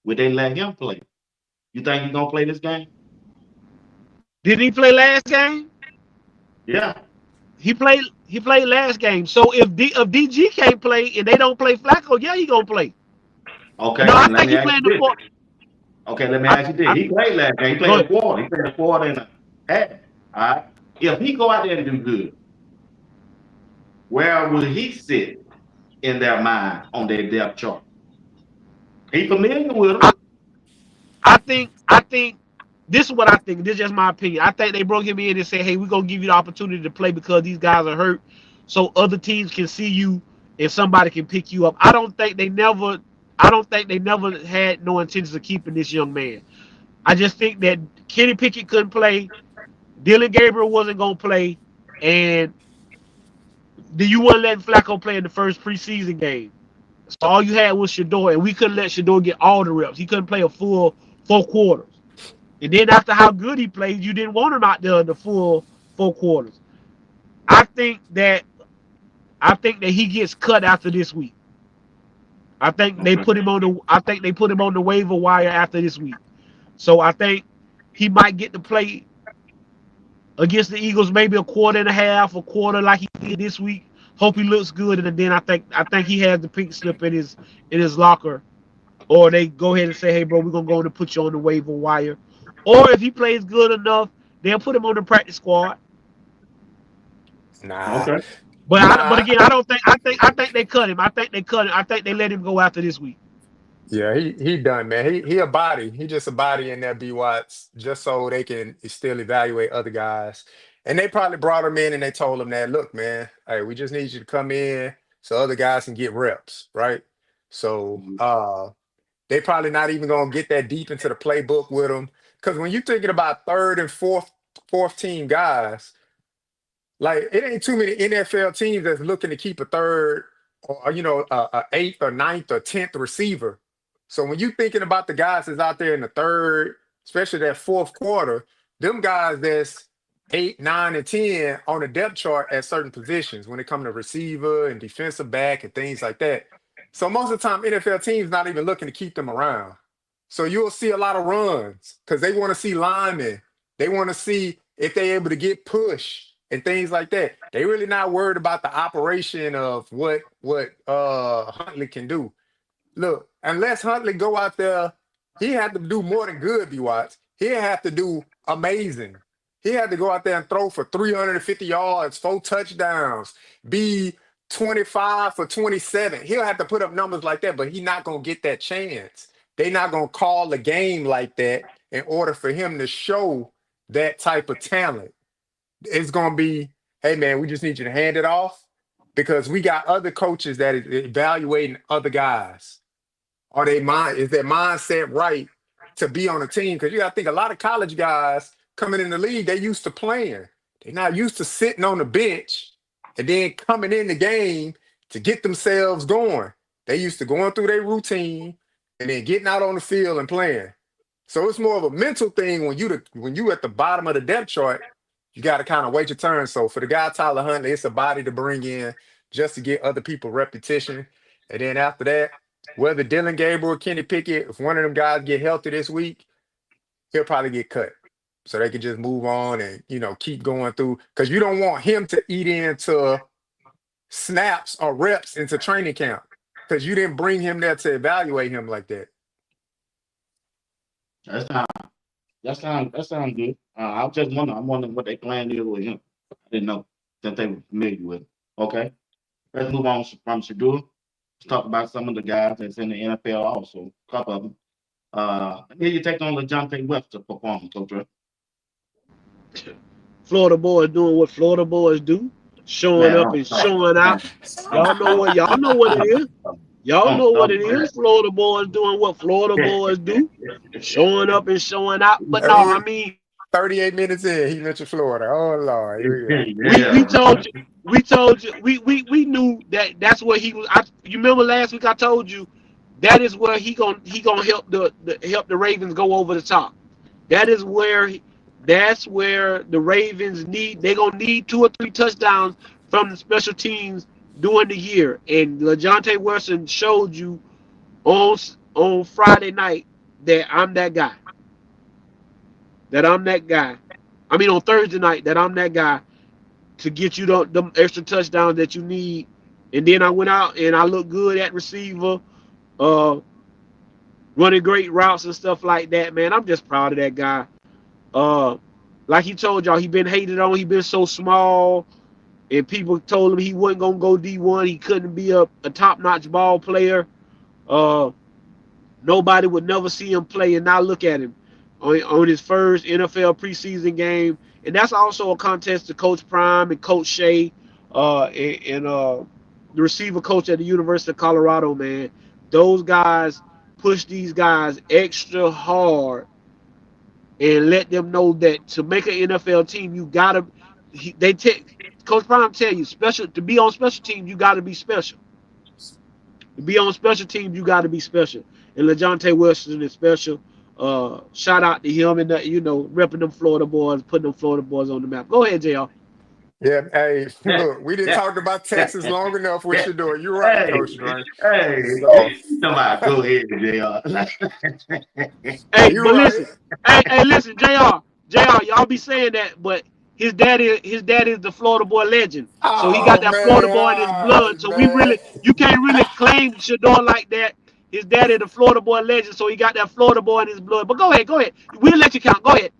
will they let him play? You think he's gonna play this game? Didn't he play last game? Yeah. He played last game. So if DG can't play and they don't play Flacco, yeah, he gonna play. Okay, No, I then let think me he ask playing the you this. fourth. Okay, let me I, ask you this. I He played last game. He go played a ahead. quarter. He played a quarter and a half. All right. If he go out there and do good, where will he sit in their mind on their depth chart? He familiar with I, him. I think this is what I think. This is just my opinion. I think they brought him in and said, hey, we're gonna give you the opportunity to play because these guys are hurt, so other teams can see you and somebody can pick you up. I don't think they never had no intentions of keeping this young man. I just think that Kenny Pickett couldn't play. Dylan Gabriel wasn't gonna play. and then you weren't letting Flacco play in the first preseason game. So all you had was Shedeur, and we couldn't let Shedeur get all the reps. He couldn't play a full 4 quarters. And then after how good he played, you didn't want him out there the full 4 quarters. I think that he gets cut after this week. I think they Okay. put him on the waiver wire after this week. So I think he might get to play against the Eagles maybe a quarter and a half, a quarter like he did this week. Hope he looks good, and then I think he has the pink slip in his locker, or they go ahead and say, hey bro, we're gonna go and put you on the waiver wire, or if he plays good enough, they'll put him on the practice squad. Nah, Okay. But nah. again, I don't think I think they cut him. I think they cut him. I think they let him go after this week. Yeah, he done, man. He a body. He just a body in that Bwatts, just so they can still evaluate other guys. And they probably brought him in and they told him that, look, man, hey, we just need you to come in so other guys can get reps, right? So Mhm. they probably not even gonna get that deep into the playbook with him. Because when you're thinking about third and fourth team guys, like it ain't too many NFL teams that's looking to keep a third or a eighth or ninth or tenth receiver. So when you thinking about the guys that's out there in the third, especially that fourth quarter, them guys that's 8, 9, and 10 on the depth chart at certain positions when it comes to receiver and defensive back and things like that. So most of the time, NFL teams not even looking to keep them around. So you'll see a lot of runs because they want to see linemen. They want to see if they're able to get push and things like that. They really not worried about the operation of what Huntley can do. Look, unless Huntley go out there, he had to do more than good, B Watts. He have to do amazing. He had to go out there and throw for 350 yards, 4 touchdowns, be 25 for 27. He'll have to put up numbers like that, but he not gonna get that chance. They not gonna call the game like that in order for him to show that type of talent. It's gonna be, hey man, we just need you to hand it off because we got other coaches that is evaluating other guys. Are they mind? Is their mindset right to be on a team? Because you got to think a lot of college guys coming in the league, they used to playing. They're not used to sitting on the bench and then coming in the game to get themselves going. They used to going through their routine and then getting out on the field and playing. So it's more of a mental thing when you at the bottom of the depth chart. You got to kind of wait your turn. So for the guy Tyler Huntley, it's a body to bring in just to get other people repetition. And then after that, whether Dylan Gabriel or Kenny Pickett, if one of them guys get healthy this week, he'll probably get cut. So they can just move on and keep going through. Because you don't want him to eat into snaps or reps into training camp. Because you didn't bring him there to evaluate him like that. That sounds that sound good. I was just wondering. I'm wondering what they plan is with him. I didn't know that they were familiar with him. Okay, let's move on from Shedeur. Let's talk about some of the guys that's in the NFL also. A couple of them. Here you take on LeJohntay Webster performance, Coach Ray. Florida boys doing what Florida boys do, showing Man, up and showing out. Y'all know what it is. Y'all know what it is. Florida boys doing what Florida boys do, showing up and showing out. But no, I Hey, mean, 38 minutes in, he mentioned Florida. Oh Lord, here we go. we Yeah. told you, we knew that's where he was. You remember last week I told you that is where he gonna help the Ravens go over the top. That is where that's where the Ravens they're gonna need 2 or 3 touchdowns from the special teams during the year. And LeJohntay Wilson showed you on Friday night that I'm that guy. That I'm that guy. I mean on Thursday night that I'm that guy to get you the extra touchdowns that you need. And then I went out and I looked good at receiver, uh, running great routes and stuff like that. Man, I'm just proud of that guy. Uh, like he told y'all, he been hated on. He been so small, and people told him he wasn't gonna go D1. He couldn't be a top notch ball player. Uh, Nobody would never see him play, and now look at him on his first NFL preseason game. And that's also a contest to Coach Prime and Coach Shea, and the receiver coach at the University of Colorado. Man, those guys push these guys extra hard and let them know that to make an NFL team, Coach Prime tell you to be on special teams, you got to be special. To be on special teams, you got to be special. And LeJohntay Wilson is special. Shout out to him and repping them Florida boys, putting them Florida boys on the map. Go ahead, Jr. Yeah, hey, look, we didn't talk about Texas long enough with Shedeur. You're right, Hey, Coach Dwayne. hey, So somebody go ahead, JR. Hey, you're but right. listen, listen, Jr. Y'all be saying that, but his daddy is the Florida boy legend. So he got Oh that man, Florida boy in his blood. So man. you can't really claim Shedeur like that. His daddy the Florida boy legend, so he got that Florida boy in his blood. But go ahead. We'll let you count. Go ahead.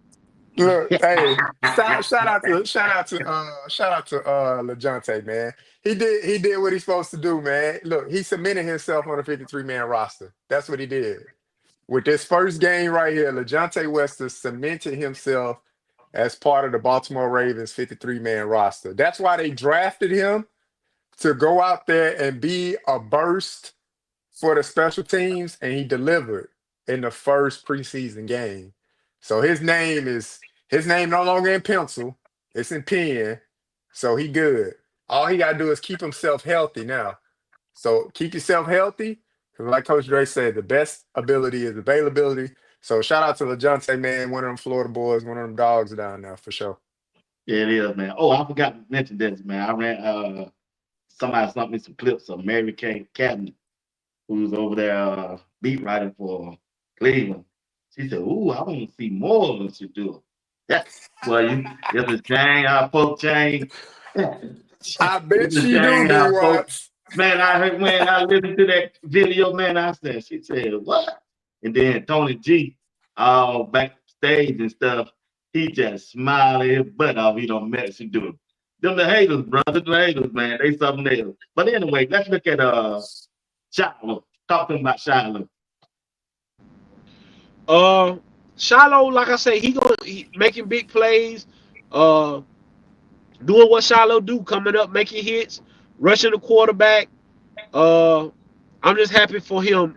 Look, hey, shout out to LeJohntay, man. He did what he's supposed to do, man. Look, he cemented himself on a 53-man roster. That's what he did. With this first game right here, LeJohntay Wester cemented himself as part of the Baltimore Ravens 53-man roster. That's why they drafted him, to go out there and be a burst for the special teams, and he delivered in the first preseason game. So his name no longer in pencil, it's in pen. So he good. All he gotta do is keep himself healthy now. So keep yourself healthy. 'Cause like Coach Dre said, the best ability is availability. So shout out to LeJohntay, man, one of them Florida boys, one of them dogs down there for sure. Yeah, it is, man. Oh, I forgot to mention this, man. I ran somebody sent me some clips of Mary Kay Cabinet, who's over there beat writing for Cleveland. She said, "Ooh, I want to see more than she do." That's well, it's a shame our folk change. I bet It's a she do, shame our folk. Bwatts. Man, I heard when I listened to that video, man, I said, she said, "What?" And then Tony G, all backstage and stuff, he just smiled his butt off. He don't mess to do it. Them the haters, brother, the haters, man. They something else. But anyway, let's look at Shiloh. Talking about Shiloh. Uh, Shiloh, like I say, he making big plays. Uh, doing what Shiloh do, coming up, making hits, rushing the quarterback. Uh, I'm just happy for him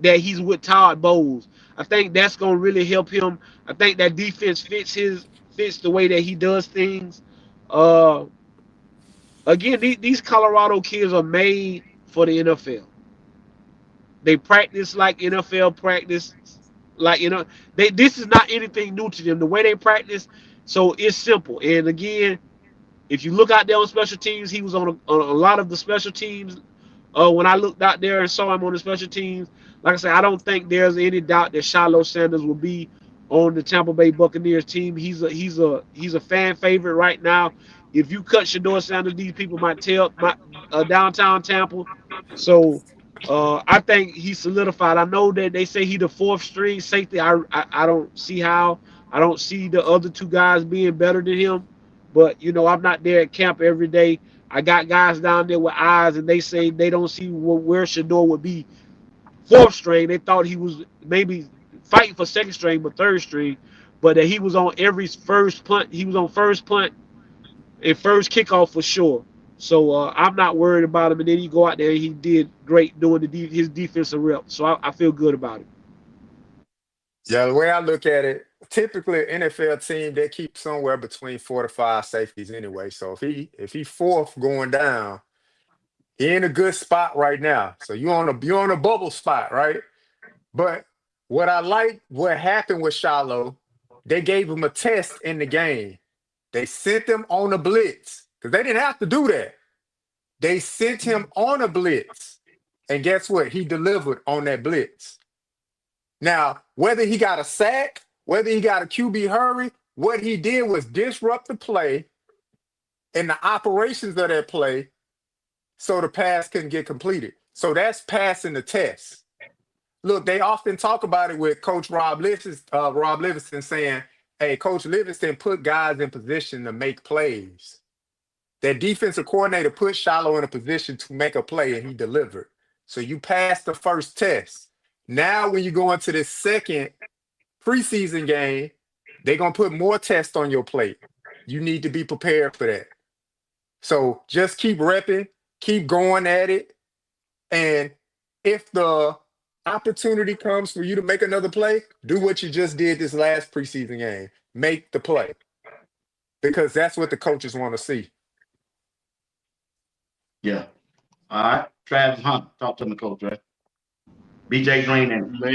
that he's with Todd Bowles. I think that's gonna really help him. I think that defense fits the way that he does things. Uh, Again, these Colorado kids are made for the NFL. They practice like NFL practice, like this is not anything new to them. The way they practice, so it's simple. And again, if you look out there on special teams, he was on a lot of the special teams. When I looked out there and saw him on the special teams, like I said, I don't think there's any doubt that Shiloh Sanders will be on the Tampa Bay Buccaneers team. He's a fan favorite right now. If you cut Shedeur Sanders, these people might tell downtown Tampa. So I think he's solidified. I know that they say he's the fourth string safety. I don't see how. I don't see the other two guys being better than him. But I'm not there at camp every day. I got guys down there with eyes, and they say they don't see where Shedeur would be fourth string. They thought he was maybe fighting for second string, but third string. But that he was on every first punt. He was on first punt and first kickoff for sure. So I'm not worried about him. And then he go out there and he did great doing his defensive rep. So I feel good about it. Yeah, the way I look at it, typically an NFL team they keep somewhere between 4 to 5 safeties anyway. So if he fourth going down, he in a good spot right now. So you on a bubble spot, right? But what happened with Shiloh, they gave him a test in the game. They sent him on a blitz because they didn't have to do that. They sent him on a blitz, and guess what? He delivered on that blitz. Now, whether he got a sack, whether he got a QB hurry, what he did was disrupt the play and the operations of that play so the pass couldn't get completed. So that's passing the test. Look, they often talk about it with Coach Rob Livingston saying, hey, Coach Livingston put guys in position to make plays. That defensive coordinator put Shiloh in a position to make a play, and he delivered. So you passed the first test. Now, when you go into this second preseason game, they're going to put more tests on your plate. You need to be prepared for that. So just keep repping, keep going at it. And if the opportunity comes for you to make another play, do what you just did this last preseason game. Make the play. because that's what the coaches want to see. Yeah. All right. Travis Hunt. Talk to me, Coach Ray. BJ Green and Man,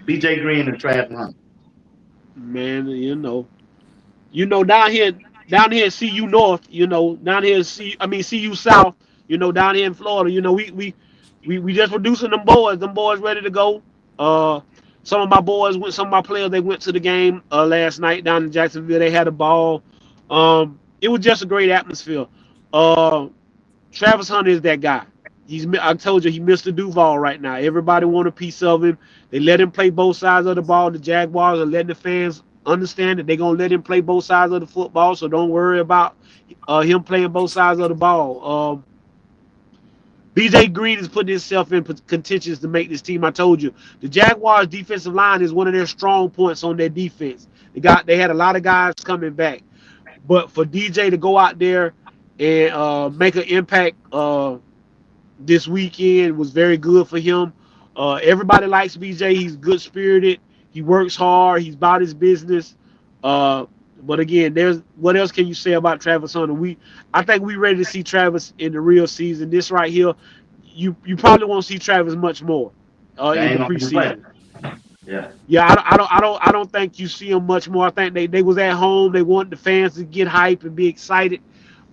BJ Green and Travis Hunt. man, down here at CU North, down here CU South, down here in Florida, we just producing them boys. Them boys ready to go. Uh, some of my players, they went to the game last night down in Jacksonville. They had a ball. It was just a great atmosphere. Uh, Travis Hunter is that guy. I told you, he Mr. Duval right now. Everybody want a piece of him. They let him play both sides of the ball. The Jaguars are letting the fans understand that they're gonna let him play both sides of the football. So don't worry about him playing both sides of the ball. BJ Green is putting himself in contention to make this team. I told you, the Jaguars' defensive line is one of their strong points on their defense. They had a lot of guys coming back, but for DJ to go out there and make an impact this weekend was very good for him. Everybody likes BJ. He's good spirited. He works hard. He's about his business. But again, what else can you say about Travis Hunter? I think we ready to see Travis in the real season. This right here, you probably won't see Travis much more They in ain't the gonna play. preseason. Yeah. Yeah, I don't think you see him much more. I think they was at home. They want the fans to get hype and be excited.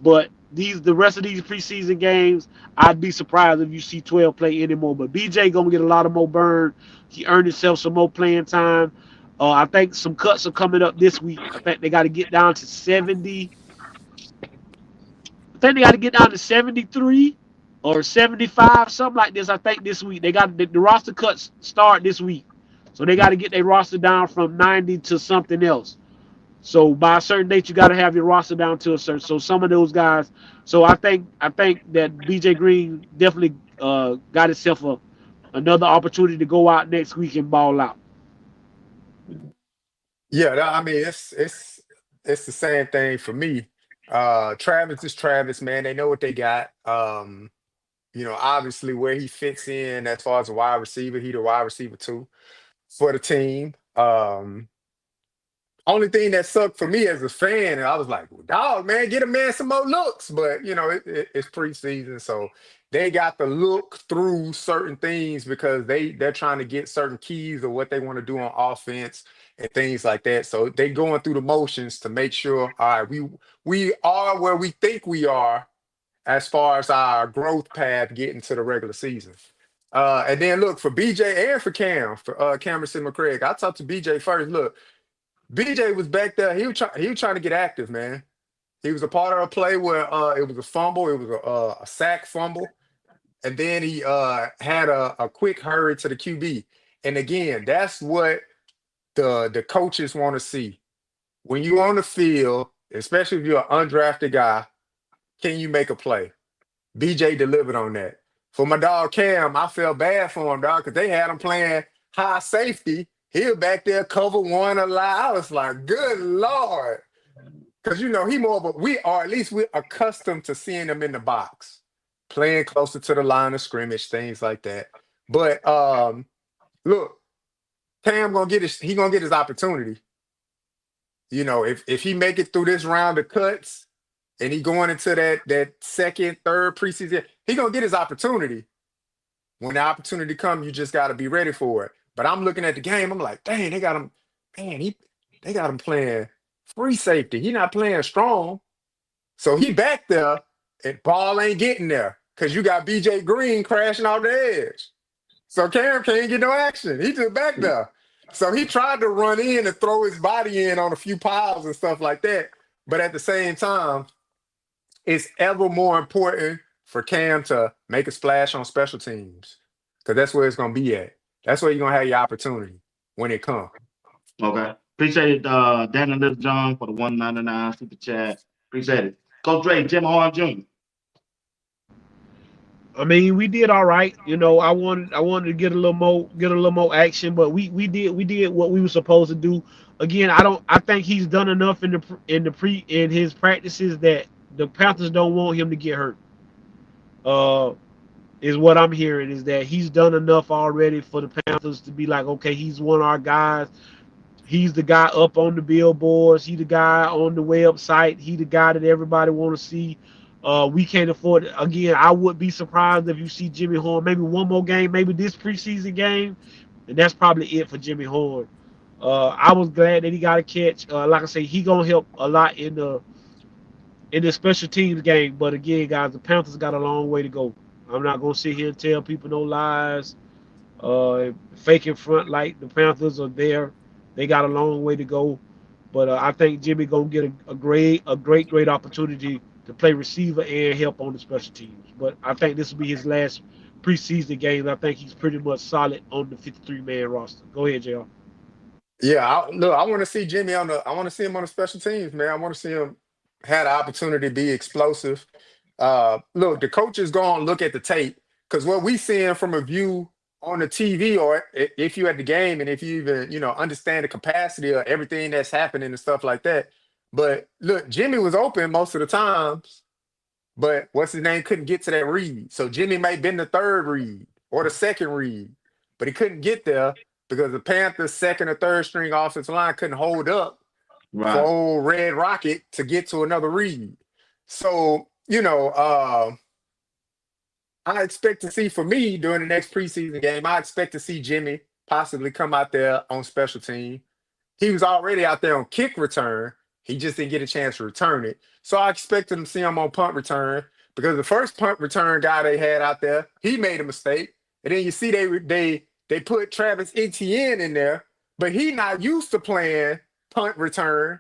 But the rest of these preseason games, I'd be surprised if you see 12 play anymore. But BJ gonna get a lot of more burn. He earned himself some more playing time. I think some cuts are coming up this week. I think they got to get down to 70. I think they got to get down to 73 or 75, something like this. I think this week they got the roster cuts start this week, so they got to get their roster down from 90 to something else. So by a certain date, you got to have your roster down to a certain. So some of those guys. So I think that BJ Green definitely got himself another opportunity to go out next week and ball out. Yeah, I mean it's the same thing for me. Travis is Travis, man. They know what they got. Obviously where he fits in as far as a wide receiver, he the wide receiver too for the team. Only thing that sucked for me as a fan, and I was like, well, dog, man, get a man some more looks. But it's preseason, so they got to look through certain things because they're trying to get certain keys of what they want to do on offense and things like that. So they going through the motions to make sure, all right, we are where we think we are as far as our growth path getting to the regular season. And then look for BJ and for Cameron McCraig. I talked to BJ first. Look, BJ was back there. He was trying to get active, man. He was a part of a play where it was a fumble. It was a sack fumble, and then he had a quick hurry to the QB. And again, that's what the coaches want to see when you on the field, especially if you're an undrafted guy. Can you make a play? BJ delivered on that. For my dog Cam, I felt bad for him, dog, because they had him playing high safety. He was back there, cover one a lot. I was like, good Lord. Because, he more of at least we're accustomed to seeing him in the box, playing closer to the line of scrimmage, things like that. But look, Cam gonna get his opportunity. If he make it through this round of cuts and he going into that second, third preseason, he gonna get his opportunity. When the opportunity comes, you just gotta be ready for it. But I'm looking at the game, I'm like, dang, they got him, they got him playing free safety. He not playing strong. So he back there and ball ain't getting there because you got BJ Green crashing off the edge. So Cam can't get no action. He just back there. So he tried to run in and throw his body in on a few piles and stuff like that. But at the same time, it's ever more important for Cam to make a splash on special teams because that's where it's going to be at. That's where you're going to have your opportunity when it comes. Okay. Appreciate it, Dan and Little John for the 199 super chat. Appreciate it. Coach Dre, Jim Horn Jr. I mean, we did all right. I wanted to get a little more action, but we did what we were supposed to do. Again, I think he's done enough in his practices that the Panthers don't want him to get hurt. Is what I'm hearing is that he's done enough already for the Panthers to be like, okay, he's one of our guys. He's the guy up on the billboards. He the guy on the website. He the guy that everybody want to see. We can't afford it. Again, I would be surprised if you see Jimmy Horn maybe one more game, maybe this preseason game, and that's probably it for Jimmy Horn. I was glad that he got a catch. Like I say, he gonna help a lot in the special teams game. But again, guys, the Panthers got a long way to go. I'm not gonna sit here and tell people no lies. Faking front like the Panthers are there. They got a long way to go. But I think Jimmy gonna get a great opportunity to play receiver and help on the special teams. But I think this will be his last preseason game. I think he's pretty much solid on the 53-man roster. Go ahead, JR. Yeah, look, I want to see Jimmy on the. I want to see him on the special teams, man. I want to see him had the opportunity to be explosive. Look, the coach is going to look at the tape because what we seeing from a view on the TV, or if you at the game, and if you even understand the capacity of everything that's happening and stuff like that. But look, Jimmy was open most of the times, but what's his name couldn't get to that read. So Jimmy may have been the third read or the second read, but he couldn't get there because the Panthers' second or third string offensive line couldn't hold up for Right. old Red Rocket to get to another read. So, I expect to see, for me, during the next preseason game, I expect to see Jimmy possibly come out there on special team. He was already out there on kick return. He just didn't get a chance to return it. So I expected to see him on punt return because the first punt return guy they had out there, he made a mistake. And then you see they put Travis Etienne in there, but he not used to playing punt return.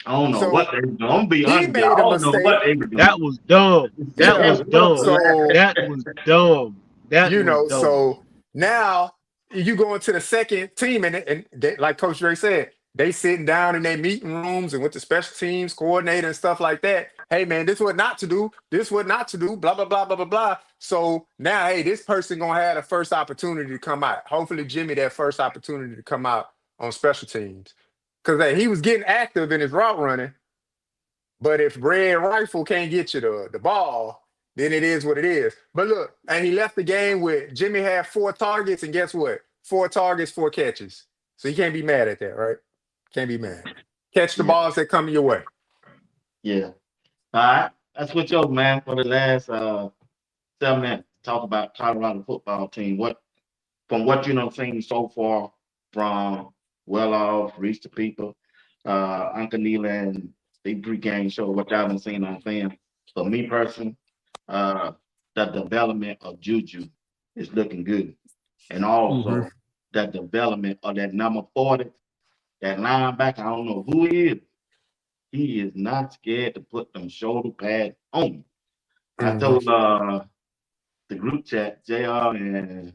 I don't know So what they were doing. I'm gonna be he honest, made I a don't know mistake. what they were doing. That was dumb. That Yeah. was dumb. So That was dumb. That was dumb. so now you go into the second team, and they, like Coach Dre said, they sitting down in their meeting rooms and with the special teams coordinator and stuff like that. Hey man, this what not to do. This what not to do. Blah blah blah blah blah blah. So now, hey, this person gonna have the first opportunity to come out. Hopefully, Jimmy that first opportunity to come out on special teams, because hey, he was getting active in his route running. But if Red Rifle can't get you the ball, then it is what it is. But look, and he left the game with Jimmy had 4 targets, and guess what? 4 targets, 4 catches. So you can't be mad at that, right? Can't be mad. Catch the Yeah. balls that come your way. Yeah. All right. Let's switch over, man, for the last 7 minutes. Talk about Colorado football team. From what seen so far from Well Off, Reach the People, Uncle Neil and the pre-game show, what y'all been seeing on film. For me personally, the development of Juju is looking good. And also the development of that number 40, that linebacker, I don't know who he is. He is not scared to put them shoulder pads on. I told the group chat, JR and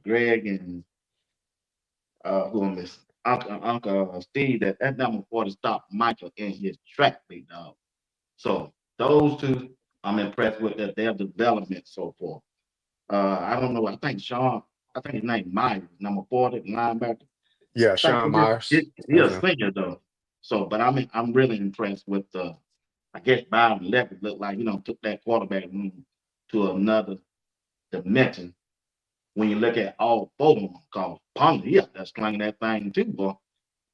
Greg and who I miss, Uncle Steve, that number 40 stopped Michael in his track, big dog. So those two, I'm impressed with their development so far. I don't know. I think his name Myers, number 40, linebacker. Yeah, I think Sean Myers. he's a senior though. So, but I'm really impressed with I guess Byron Leftwich looked like took that quarterback room to another dimension. When you look at all 4 of them, called Ponley, that's slinging that thing too, boy,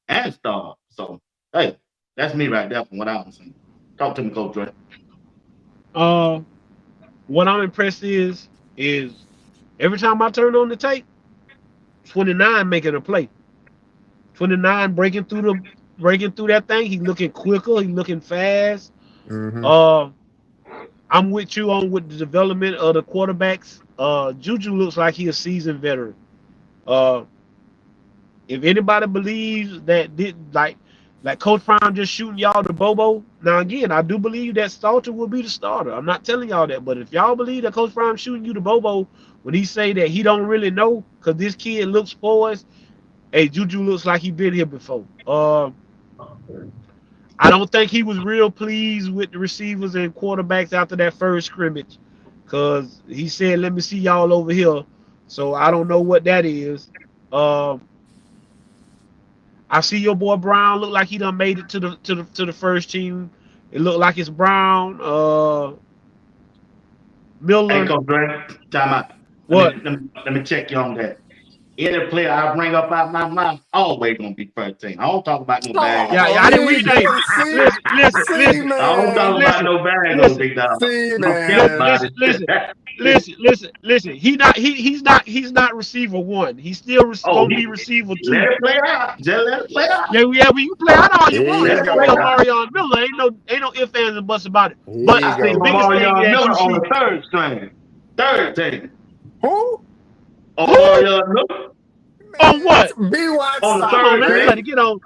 and Star. So, hey, that's me right there from what I'm seeing. Talk to me, Coach Dre. What I'm impressed is every time I turn on the tape, 29 making a play. 29 breaking through that thing. He looking quicker. He looking fast. I'm with you on with the development of the quarterbacks. Juju looks like he a seasoned veteran. If anybody believes that like Coach Prime just shooting y'all the Bobo, now again, I do believe that Stalter will be the starter. I'm not telling y'all that, but if y'all believe that Coach Prime shooting you the Bobo when he say that he don't really know because this kid looks poised, hey, Juju looks like he been here before. I don't think he was real pleased with the receivers and quarterbacks after that first scrimmage because he said, let me see y'all over here. So I don't know what that is. I see your boy Brown look like he done made it to the first team. It looked like it's Brown, Hey, Miller. Coach Dre, time out. What? Let me check you on that. Any player I bring up out my mouth, always gonna be first team. I don't talk about no bag on Yeah, it. Oh, I didn't read. Hey, see, listen, listen, see, listen, I don't talk man, about listen, no bag on listen, big dog. see, I don't care man. about listen, listen, it. listen. He's not receiver one. He's still Oh, gonna be receiver let two. it play out. Just let it play out. Yeah, yeah. Well, you play out all you Here want. you Let He's it gonna play be go. out. Marion Miller. Ain't no ifs ands and buts about it. Here But you I see the go. biggest thing Omarion that Miller you on see, the third string. Third team. Who? who Omarion Miller on Man, what? Bwatts on the Come on, stop, third man. You man. better team. get on.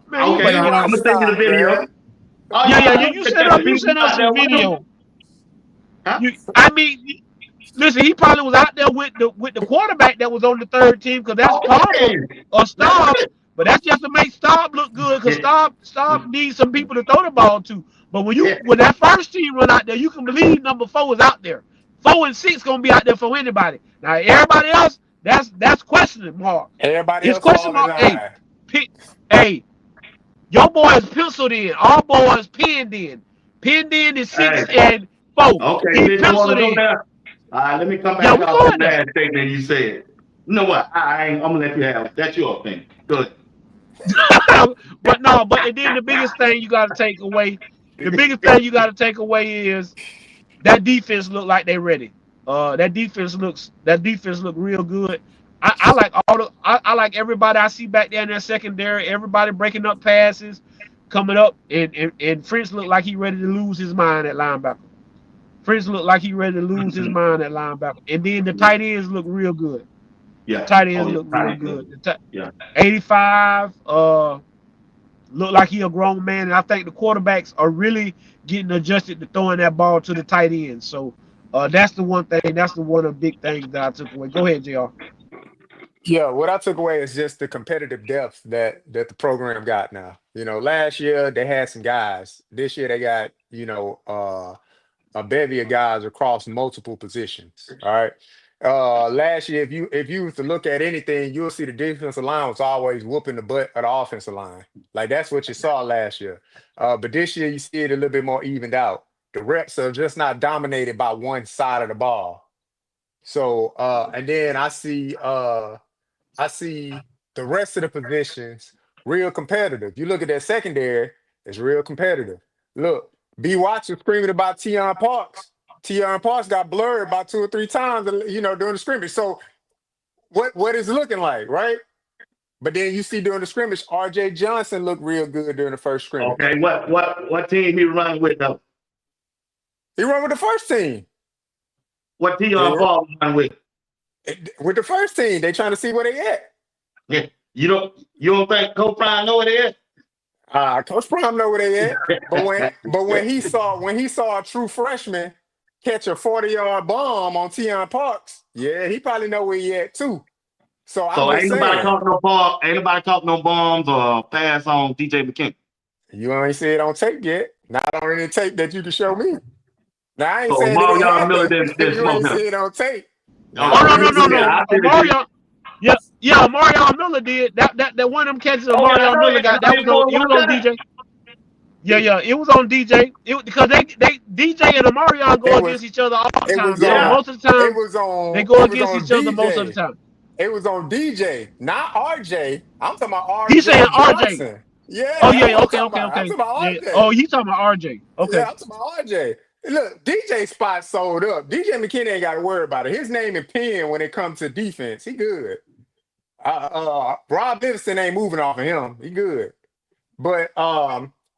Man, you Okay, better get Bwatts I'm on. gonna send you the stop, video. man. Oh, Yeah, yeah, yeah, yeah. you think that's the You people sent us out some there with them? video. Huh? I mean, listen, he probably was out there with the quarterback that was on the third team because that's Palmer Okay. or That's Staub. it. But that's just to make Staub look good because Yeah. Staub needs some people to throw the ball to. But Yeah. when that first team run out there, you can believe number 4 is out there. 4 and 6 gonna be out there for anybody. Now everybody else, that's question mark. Everybody It's else question fall in mark. Hey, line. pick, hey, your boys penciled in. Our boys pinned in. Pinned in is Hey. 6 and 4. Okay. He Since you want to penciled go in. there, let me come Yeah, back we off this going there. last statement you said. You know what? I'm gonna let you have it. That's your opinion. Good. But no, and then the biggest thing you got to take away, is that defense look like they ready. That defense look real good. I like I like everybody I see back there in their secondary. Everybody breaking up passes, coming up, and French look like he ready to lose his mind at linebacker. French look like he ready to lose his mind at linebacker. And then the Yeah. tight ends look real good. Yeah. Tight Oh, ends yeah. look real Tight good. good. Yeah. 85. Look like he a grown man, and I think the quarterbacks are really getting adjusted to throwing that ball to the tight end. So that's the one thing. That's the one of the big things that I took away. Go ahead, Jr. Yeah, what I took away is just the competitive depth that the program got now. Last year they had some guys. This year they got, a bevy of guys across multiple positions. All right. Last year, if you was to look at anything, you'll see the defensive line was always whooping the butt of the offensive line. Like that's what you saw last year. But this year you see it a little bit more evened out. The reps are just not dominated by one side of the ball. So and then I see the rest of the positions real competitive. You look at that secondary, it's real competitive. Look, B Watts was screaming about Tion Parks. Tion Parks got blurred about 2 or 3 times, during the scrimmage. So what is it looking like, right? But then you see during the scrimmage, RJ Johnson looked real good during the first scrimmage. Okay. What team he running with though? He run with the first team. What team Yeah. Paul running with? With the first team, they trying to see where they at. Yeah. You don't think Coach Prime know what it is? Coach Prime know where they at. But when he saw a true freshman catch a 40-yard bomb on Tion Parks, yeah, he probably know where he at too. So I'm So just ain't nobody saying, talking no ball, ain't nobody talking no bombs or pass on DJ McKinney. you ain't see it on tape yet. Not on any tape that you can show me. Now I ain't So saying it didn't Mario Miller happen didn't if you smoke ain't him. see it on tape. Now Oh Oh, I no I no ain't see no the see video. it. no. I see the video. Yeah, Mario Miller did that one of them catches Oh yeah, I Mario know Miller it. got I that didn't was go on and it was watch on that. DJ. Yeah, it was on DJ. Because they DJ and Mario go It against was each other all the it time. was So Yeah. on most of the it time was they on go it was against on each other most of the DJ. time. It was on DJ, not RJ. I'm talking about He's saying RJ RJ. Johnson. Yeah, Oh that's yeah, what I'm okay, talking okay, about. I'm okay. talking about Yeah. RJ. Oh, he's talking about RJ. Yeah, Okay. I'm talking about RJ. Look, DJ spot sold up. DJ McKinney ain't got to worry about it. His name and pen when it comes to defense, he good. Rob Livingston ain't moving off of him. He good. But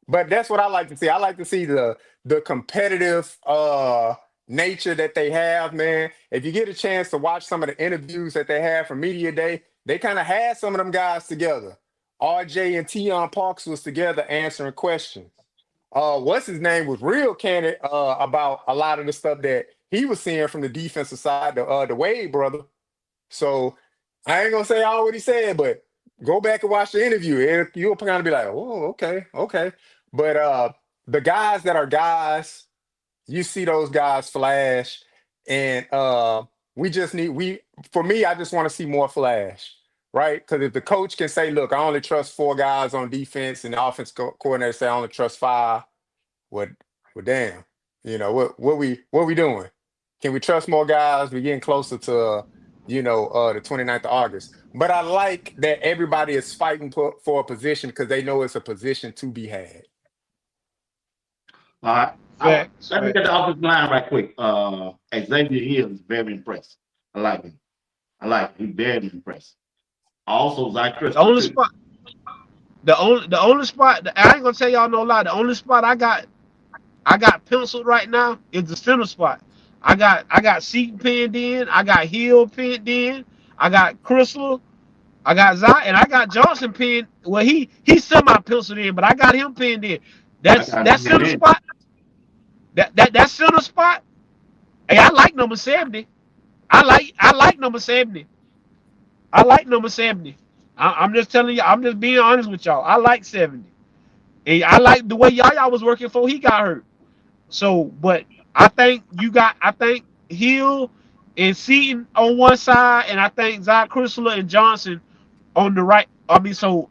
that's what I like to see. I like to see the competitive nature that they have, man. If you get a chance to watch some of the interviews that they have from Media Day, they kind of had some of them guys together. RJ and Tion Parks was together answering questions. What's his name was real candid about a lot of the stuff that he was seeing from the defensive side, the Wade brother. So I ain't gonna say all what he said, but go back and watch the interview. You'll kind of be like, oh, okay, okay. But the guys that are guys, you see those guys flash, and we just need for me, I just want to see more flash, right? Because if the coach can say, look, I only trust 4 guys on defense, and the offense coordinator say I only trust 5, what damn, what we doing? Can we trust more guys? We're getting closer to the 29th of August. But I like that everybody is fighting for a position because they know it's a position to be had. All right. Facts. Let me get the offensive line right quick. Xavier Hill is very impressive. I like him. He's very impressive. Also, Zach The Crystal only too. spot, the only spot. I ain't gonna tell y'all no lie. The only spot I got penciled right now is the center spot. I got Seaton pinned in. I got Hill pinned in. I got Crystal. I got Zion, and I got Johnson pinned. Well, he's semi penciled in, but I got him pinned in. I That's got that him center in. spot. That center spot. Hey, I like number 70. I like number 70. I like number 70. I'm just telling you. I'm just being honest with y'all. I like 70. And I like the way Yaya was working before he got hurt. So, but I think Hill and Seaton on one side, and I think Zach Chrysler and Johnson on the right. I mean, so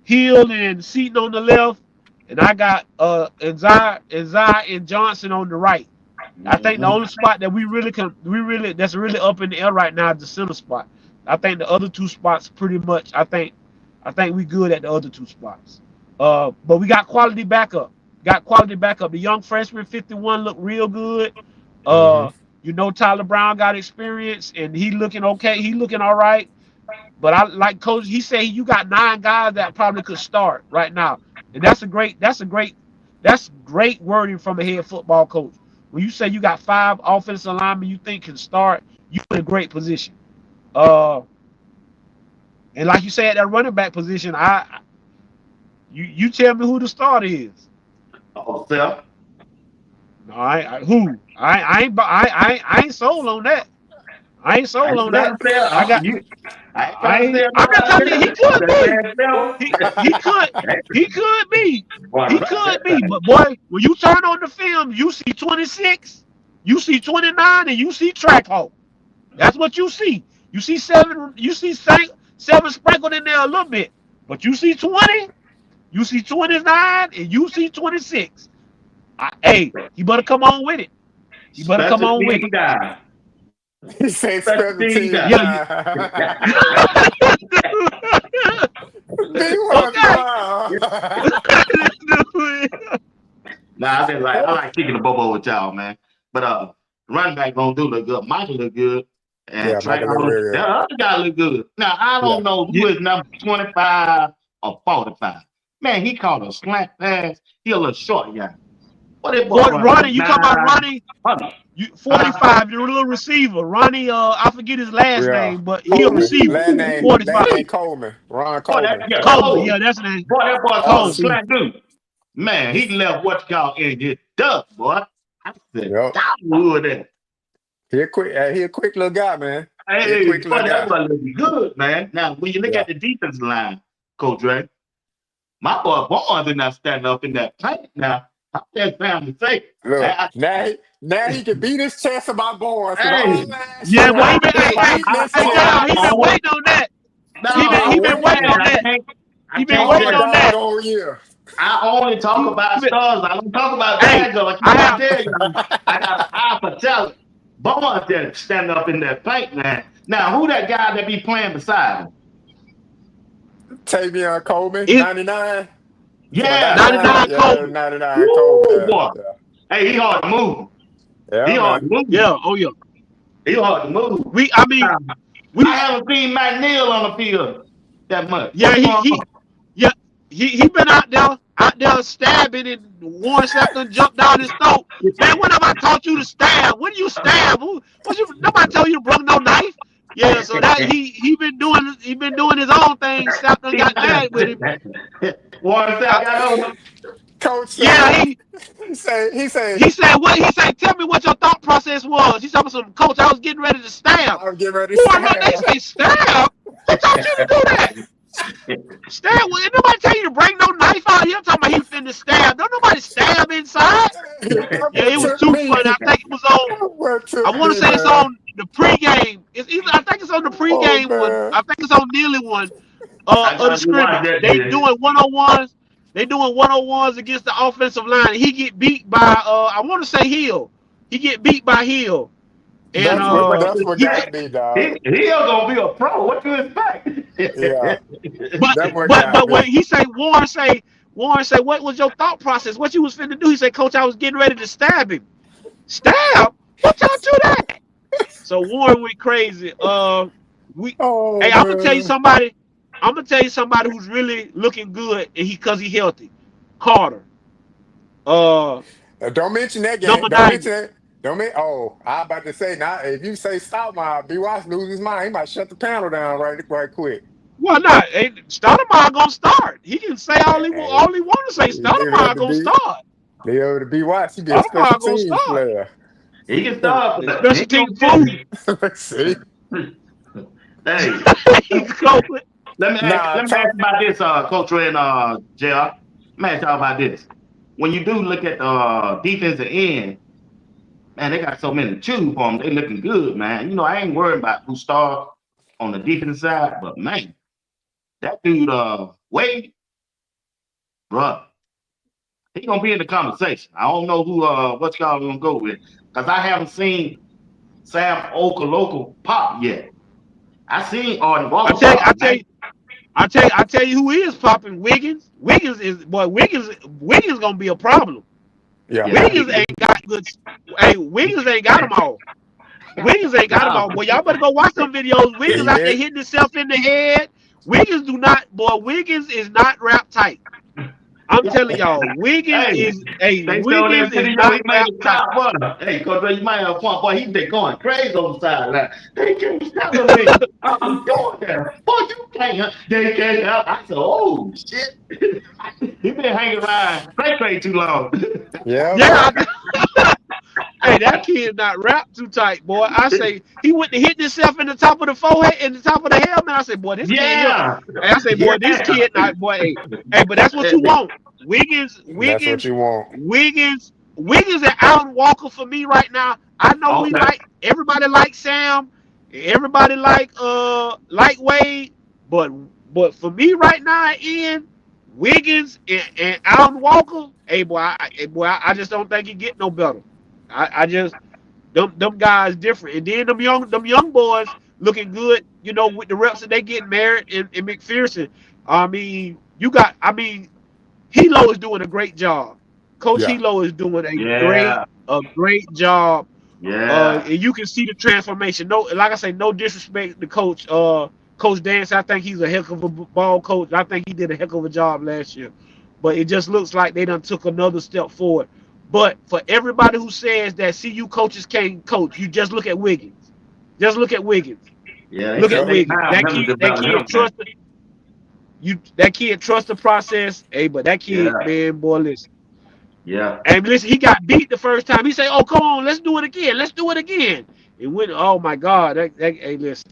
Hill and Seaton on the left, and I got Zai and Johnson on the right. I think the Mhm. only spot that that's really up in the air right now is the center spot. I think the other two spots pretty much. I think we good at the other two spots. But we got quality backup. The young freshman 51 looked real good. Hmm. Tyler Brown got experience and he looking okay. He looking all right. But I like coach. He said you got 9 guys that probably could start right now, and that's great wording from a head football coach. When you say you got 5 offensive linemen you think can start, you in a great position. Uh, and like you say at that running back position, you tell me who the starter is. Oh, Seth. All right, who? I ain't sold on that. I ain't I sold ain't on that. trying to sell. I got. I ain't trying to sell I'm not nobody telling you he else. I'm could just be. saying Seth. He could he could be. Boy, He could be. But boy, when you turn on the film, you see 26, you see 29, and you see track hole. That's what you see. You see 7. You see 7 sprinkled in there a little bit, but you see 20, you see 29, and you see 26. Hey, he better come on with it. He better come Special on with team it. guy. He said Special special team team guy. Yeah. guy. Bwatts, Okay. wow. Nah, I like kicking the bobo with y'all, man. But running back don't do look good. Michael look good. And Yeah, Trey, Michael look real that good. other guy look good. Now I Yeah. don't know who is number 25 or 45. Man, he caught a slant pass. He a little short guy. What that boy For running like Ronnie, you talking about Ronnie? 900? You Huh? 45, the little receiver. Ronnie, I forget his last Yeah. name, but he a Coleman. receiver. Last 45. name Coleman. Ron Boy, Coleman. yeah, Coleman, Cole. yeah, that's the name. Boy, that boy caught a Coleman. RC. slant dude. Man, he left what you call in his dust, boy. I said, Yep. that wood there. He a quick little guy, man. He a Hey, quick boy, little that guy. boy look good, man. Now, when you look Yeah. at the defense line, Coach Ray, my boy Barnes did not stand up in that paint. Now, I'm just trying to say, Look, I, now he can beat his chest about boys because all hey, last Yeah, year boy, he I, been he was hey, beating his hey, chest. now he been waiting on that. no, He I'm been just waiting saying, on that. I He been can't All waiting just, on that. doggone year. I only talk He about been, stars. I don't talk about hey, bad girls. I I keep on have telling you, I got an eye for talent. Barnes didn't stand up in that paint, man. Now, who that guy that be playing beside him? Tavion Coleman, it 99. Number Yeah, 99. 99 Yeah, Coleman. 99 Coleman. woo, Yeah, boy. yeah. Hey, he hard to move. He Yeah, hard man. to move. Yeah, oh yeah. He hard to move. I mean, Now, I we haven't seen Matt Neal on the field that much. yeah, What's going on? yeah, he been out there stabbing and Warren Sapp jumped down his throat. Man, when have I taught you to stab? When do you stab? Nobody told you to bring no knife. Yeah, so that he been doing his own thing. Sapp done got mad with him. Warren Sapp got on him. Coach Yeah, said, he said, he said what he said. Tell me what your thought process was. He told me some coach. I was getting ready to stab. I'm getting ready to Boy, look, they stab. say stab. Who taught you to do that? Stab? Well, nobody tell you to bring no knife out here. I'm talking about he finna stab. Don't nobody stab inside. That Yeah, what it was took too me. funny. I think it was on. That what I took want to me, say it's man. on the pregame. I think it's on the Oh, pregame one. man. I think it's on nearly one. I Of the gotta go watch scrimmage. that They then. doing 101s. They doing 101s against the offensive line. He get beat by I want to say Hill. He get beat by Hill. And That's what he got me, dog. He gonna be a pro. What you expect? Yeah, but that's what but got but when me. he say Warren say, what was your thought process? What you was finna do? He said, Coach, I was getting ready to stab him. Stab? What y'all do that? So Warren went crazy. We Oh Hey, I'm gonna tell you man. somebody. I'm gonna tell you somebody who's really looking good and cause he healthy. Carter. Uh Don't mention that game. Number Don't 90. mention it. Don't mention. Oh, I about to say now. If you say stop, my Bwatts lose his mind. He might shut the panel down right quick. Well, not Stoudemire gonna start. He can say Hey, all he want to say. leave it up Stoudemire to gonna B. start. Leave it up to Bwatts. He be a special Stoudemire gonna teams start. player. He can start, The but he special ain't gonna team get fool. Let's see. it. Hey, He's going. Nah, let me ask tough. you about this, Coach Ray and JR. Let me ask y'all about this. When you do look at the defensive end, man, they got so many to choose from. They looking good, man. You know, I ain't worried about who start on the defensive side, but man, that dude, Wade, bruh, he gonna be in the conversation. I don't know who, what y'all gonna go with, because I haven't seen Sam Okoloko pop yet. I seen Artie I Walker tell you, pop, man. I tell you who is popping. Wiggins. Wiggins gonna be a problem. Yeah. Yeah, Wiggins ain't got good. Hey, Wiggins ain't got them all. Wiggins ain't got them no, all. Boy, y'all better go watch some videos. Wiggins He out there did. hitting himself in the head. Wiggins do not. Boy, Wiggins is not wrap tight. I'm telling y'all, hey, they showed Wiggins that is video. not He made wrap a tight. top runner. Hey, Coach Ray, you might have a point, boy. He been going crazy on the sideline. They can't stop me. I'm doing that. Boy, you can't. They can't help. I said, oh shit. He been hanging around Cray too long. Yeah, Yeah, man. hey, that kid not wrapped too tight, boy. I say he went to hit himself in the top of the forehead, in the top of the helmet. I say, boy, this kid here. Yeah, Hey, I say, boy, this yeah. kid not, boy. Hey, but that's what you want. Wiggins, That's what Wiggins, you want. Wiggins, Wiggins, and Allen Walker for me right now. I know we Okay. like everybody like Sam, everybody like Wade, but for me right now, in Wiggins and Allen Walker, I just don't think he get no better. I just them guys different, and then them young boys looking good. You know, with the reps that they get married and McPherson. I mean, Hilo is doing a great job. Coach Yeah. Hilo is doing Yeah, a great job. yeah. And you can see the transformation. No, like I say, no disrespect to Coach Coach Dance. I think he's a heck of a ball coach. I think he did a heck of a job last year. But it just looks like they done took another step forward. But for everybody who says that CU coaches can't coach, you just look at Wiggins. Just look at Wiggins. Yeah, they Look at take Yep. their Wiggins. time never That develop kid him, man. trust that kid trust the process. Hey, but that kid, Yeah, man, boy, listen. yeah, And listen, he got beat the first time. He say, "Oh, come on, let's do it again. Let's do it again." And when, oh my God, hey, listen.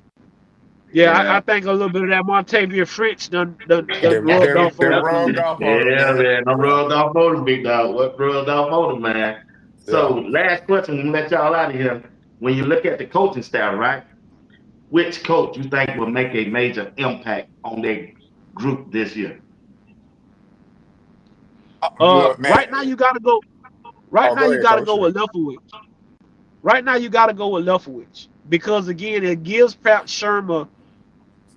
Yeah, yeah. I think a little bit of that Montavia French done Them, rubbed them, off on them that rubbed kid. off on him, Yeah, man. man. I'm Yeah. rubbed off on him, big dog. What rubbed off on him, man? So, Yeah. last question, and let y'all out of here. When you look at the coaching staff, right? Which coach you think will make a major impact on their group this year? Look, man. Right now you gotta go. Right Oh, now go you ahead, gotta coach. go with Leftwich. Right now you gotta go with Leftwich because again it gives Pat Shermer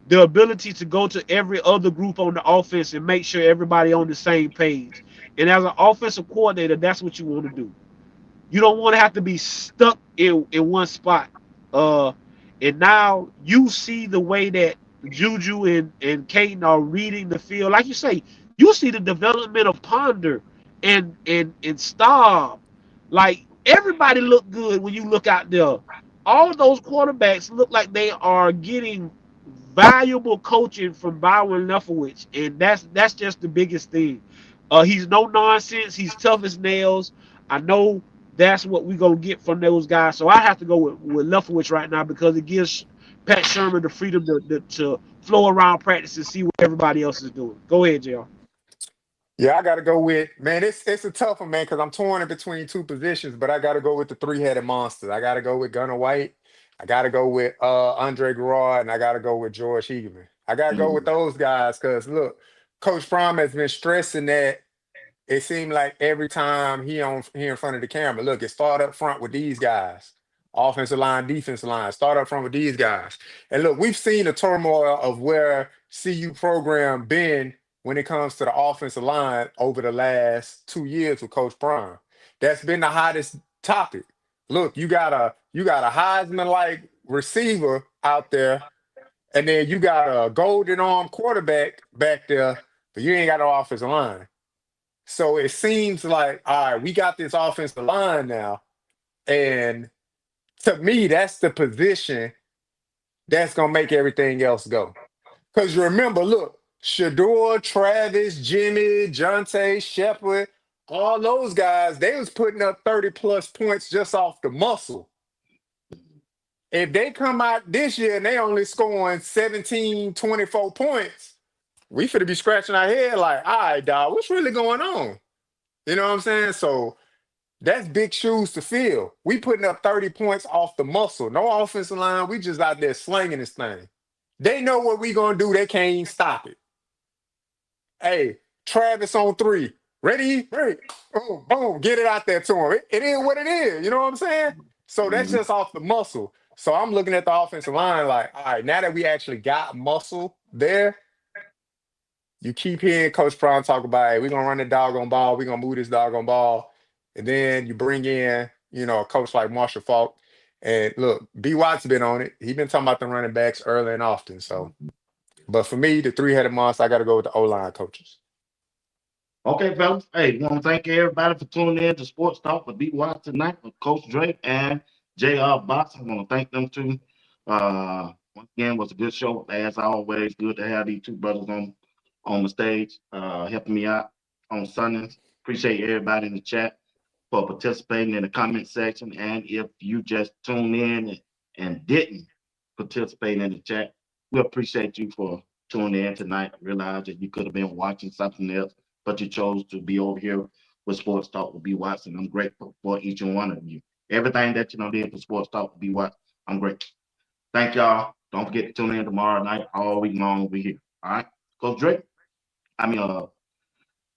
the ability to go to every other group on the offense and make sure everybody on the same page. And as an offensive coordinator, that's what you want to do. You don't want to have to be stuck in one spot. Uh, and now you see the way that Juju and Caden are reading the field. Like you say, you see the development of Ponder and Staub. Like everybody look good when you look out there. All of those quarterbacks look like they are getting valuable coaching from Byron Leftwich, and that's just the biggest thing. He's no nonsense. He's tough as nails. I know that's what we're gonna get from those guys. So I have to go with Leftwich right now because it gives Pat Sherman the freedom to flow around practice and see what everybody else is doing. Go ahead, JR. Yeah, I got to go with man. It's a tough one, man, because I'm torn in between two positions, but I got to go with the three-headed monster. I got to go with Gunnar White. I got to go with Andre Garrard, and I got to go with George Heeman. I got to go with Mhm. those guys because look, Coach Fromm has been stressing that. It seemed like every time he in front of the camera, look, it start up front with these guys. offensive line, defensive line. Start up front with these guys. And look, we've seen the turmoil of where CU program been when it comes to the offensive line over the last 2 years with Coach Prime. That's been the hottest topic. Look, you got a Heisman like receiver out there, and then you got a golden arm quarterback back there, but you ain't got no offensive line. So it seems like, all right, we got this offensive line now. And to me, that's the position that's gonna make everything else go. Because you remember, look, Shedeur, Travis, Jimmy, Jonte, Shepard, all those guys, they was putting up 30 plus points just off the muscle. If they come out this year and they only scoring 17, 24 points, we finna be scratching our head like, all right, dog, what's really going on? You know what I'm saying? So that's big shoes to fill. We putting up 30 points off the muscle. No offensive line. We just out there slinging this thing. They know what we gonna do. They can't even stop it. Hey, Travis on 3. Ready? Ready. Boom, boom. Get it out there to him. It is what it is. You know what I'm saying? So that's Mhm. just off the muscle. So I'm looking at the offensive line like, all right, now that we actually got muscle there, you keep hearing Coach Prime talk about, hey, we're gonna run the doggone ball, we're gonna move this doggone ball. And then you bring in, a coach like Marshall Falk. And look, Bwatts been on it. He been talking about the running backs early and often. So, but for me, the three-headed monster, I got to go with the O-line coaches. Okay, fellas. Hey, want to thank everybody for tuning in to Sports Talk with Bwatts tonight with Coach Drake and J.R. Box. I want to thank them too. Once again, was a good show. As always, good to have these two brothers on the stage, helping me out on Sundays. Appreciate everybody in the chat for participating in the comment section. And if you just tuned in and didn't participate in the chat, we appreciate you for tuning in tonight. I realize that you could have been watching something else, but you chose to be over here with Sports Talk with Bwatts, and I'm grateful for each and one of you. Everything that did for Sports Talk with Bwatts, I'm grateful. Thank y'all. Don't forget to tune in tomorrow night, all week long over here. All right, Coach Drake.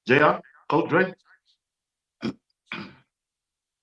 Jr. Coach Drake.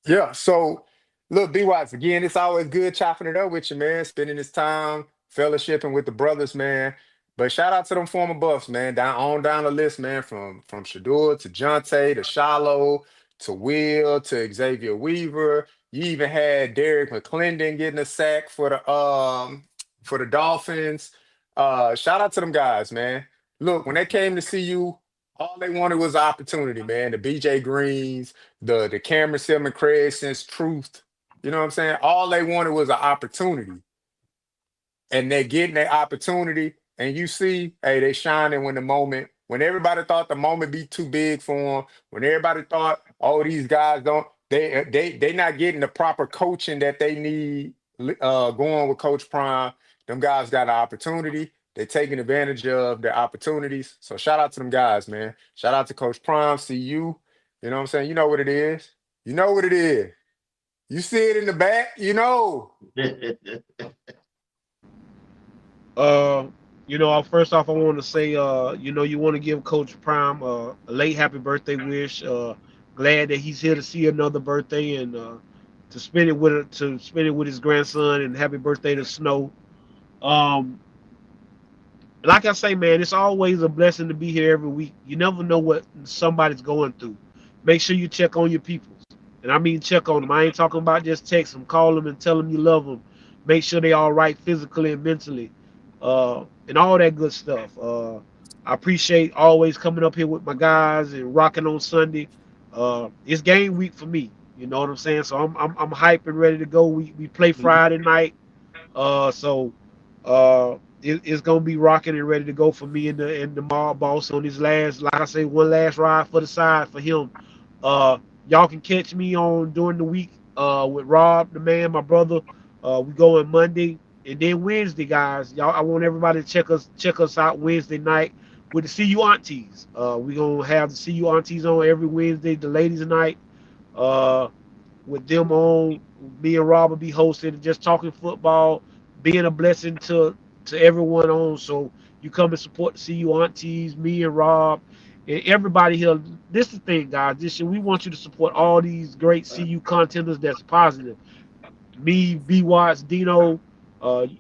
Yeah. So, look, B-Watts, again, it's always good chopping it up with you, man. Spending this time fellowshipping with the brothers, man. But shout out to them former Buffs, man. Down the list, man. From Shedeur to Jonte to Shiloh to Will to Xavier Weaver. You even had Derek McClendon getting a sack for the Dolphins. Shout out to them guys, man. Look, when they came to see you, all they wanted was opportunity, man. The BJ Greens, the Cameron Silman Craig since Truth. You know what I'm saying? All they wanted was an opportunity. And they're getting that opportunity. And you see, hey, they shining when everybody thought the moment be too big for them, when everybody thought, oh, these guys don't, they not getting the proper coaching that they need going with Coach Prime. Them guys got an opportunity. They're taking advantage of their opportunities. So shout out to them guys, man. Shout out to Coach Prime. See you. You know what I'm saying? You know what it is. You know what it is. You see it in the back, you know. First off, I want to say, you want to give Coach Prime a late happy birthday wish. Glad that he's here to see another birthday and to spend it with his grandson. And happy birthday to Snow. Um, like I say, man, it's always a blessing to be here every week. You never know what somebody's going through. Make sure you check on your people. And I mean check on them. I ain't talking about just text them, call them and tell them you love them. Make sure they all right physically and mentally, and all that good stuff. I appreciate always coming up here with my guys and rocking on Sunday. It's game week for me. You know what I'm saying? So I'm hyped and ready to go. We play Friday night. So it's gonna be rocking and ready to go for me and the mob boss on this last, like I say, one last ride for the side for him. Uh, y'all can catch me on during the week with Rob, the man, my brother. We go on Monday and then Wednesday, guys. Y'all, I want everybody to check us out Wednesday night with the CU Aunties. We gonna have the CU Aunties on every Wednesday, the ladies' night. Uh, with them on. Me and Rob will be hosting and just talking football, being a blessing to everyone on. So you come and support the CU Aunties, me and Rob, and everybody here. This is the thing, guys. We want you to support all these great CU contenders that's positive. me, Bwatts, Dino.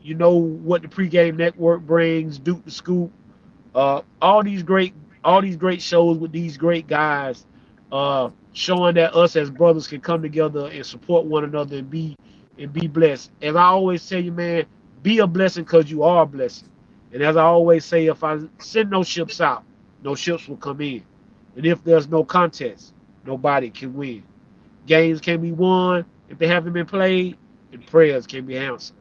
You know what the pregame network brings, Duke the Scoop. All these great shows with these great guys, showing that us as brothers can come together and support one another and be blessed. As I always tell you, man, be a blessing because you are a blessing. And as I always say, if I send no ships out, no ships will come in. And if there's no contest, nobody can win. Games can be won if they haven't been played, and prayers can be answered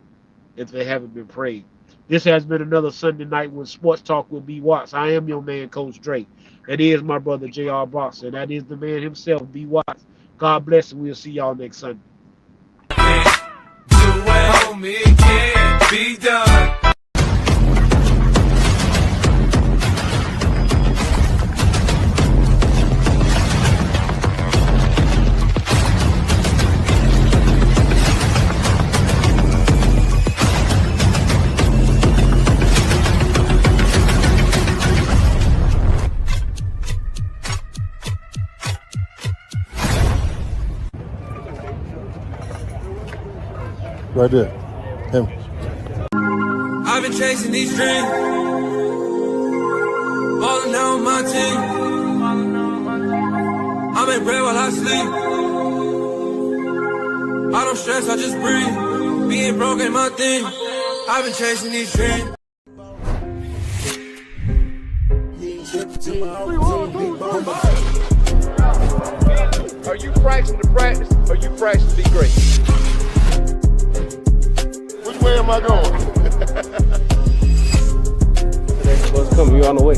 if they haven't been prayed. This has been another Sunday night with Sports Talk with Bwatts. I am your man, Coach Drake. That is my brother, J.R. Boxer. That is the man himself, Bwatts. God bless, and we'll see y'all next Sunday. It can't be done. Right there. Him. I've been chasing these dreams, falling down my team. I make bread while I sleep. I don't stress, I just breathe. Being broke ain't my thing. I've been chasing these dreams. Are you practicing to practice, or you practicing to be great? Which way am I going? What's coming? You on the way.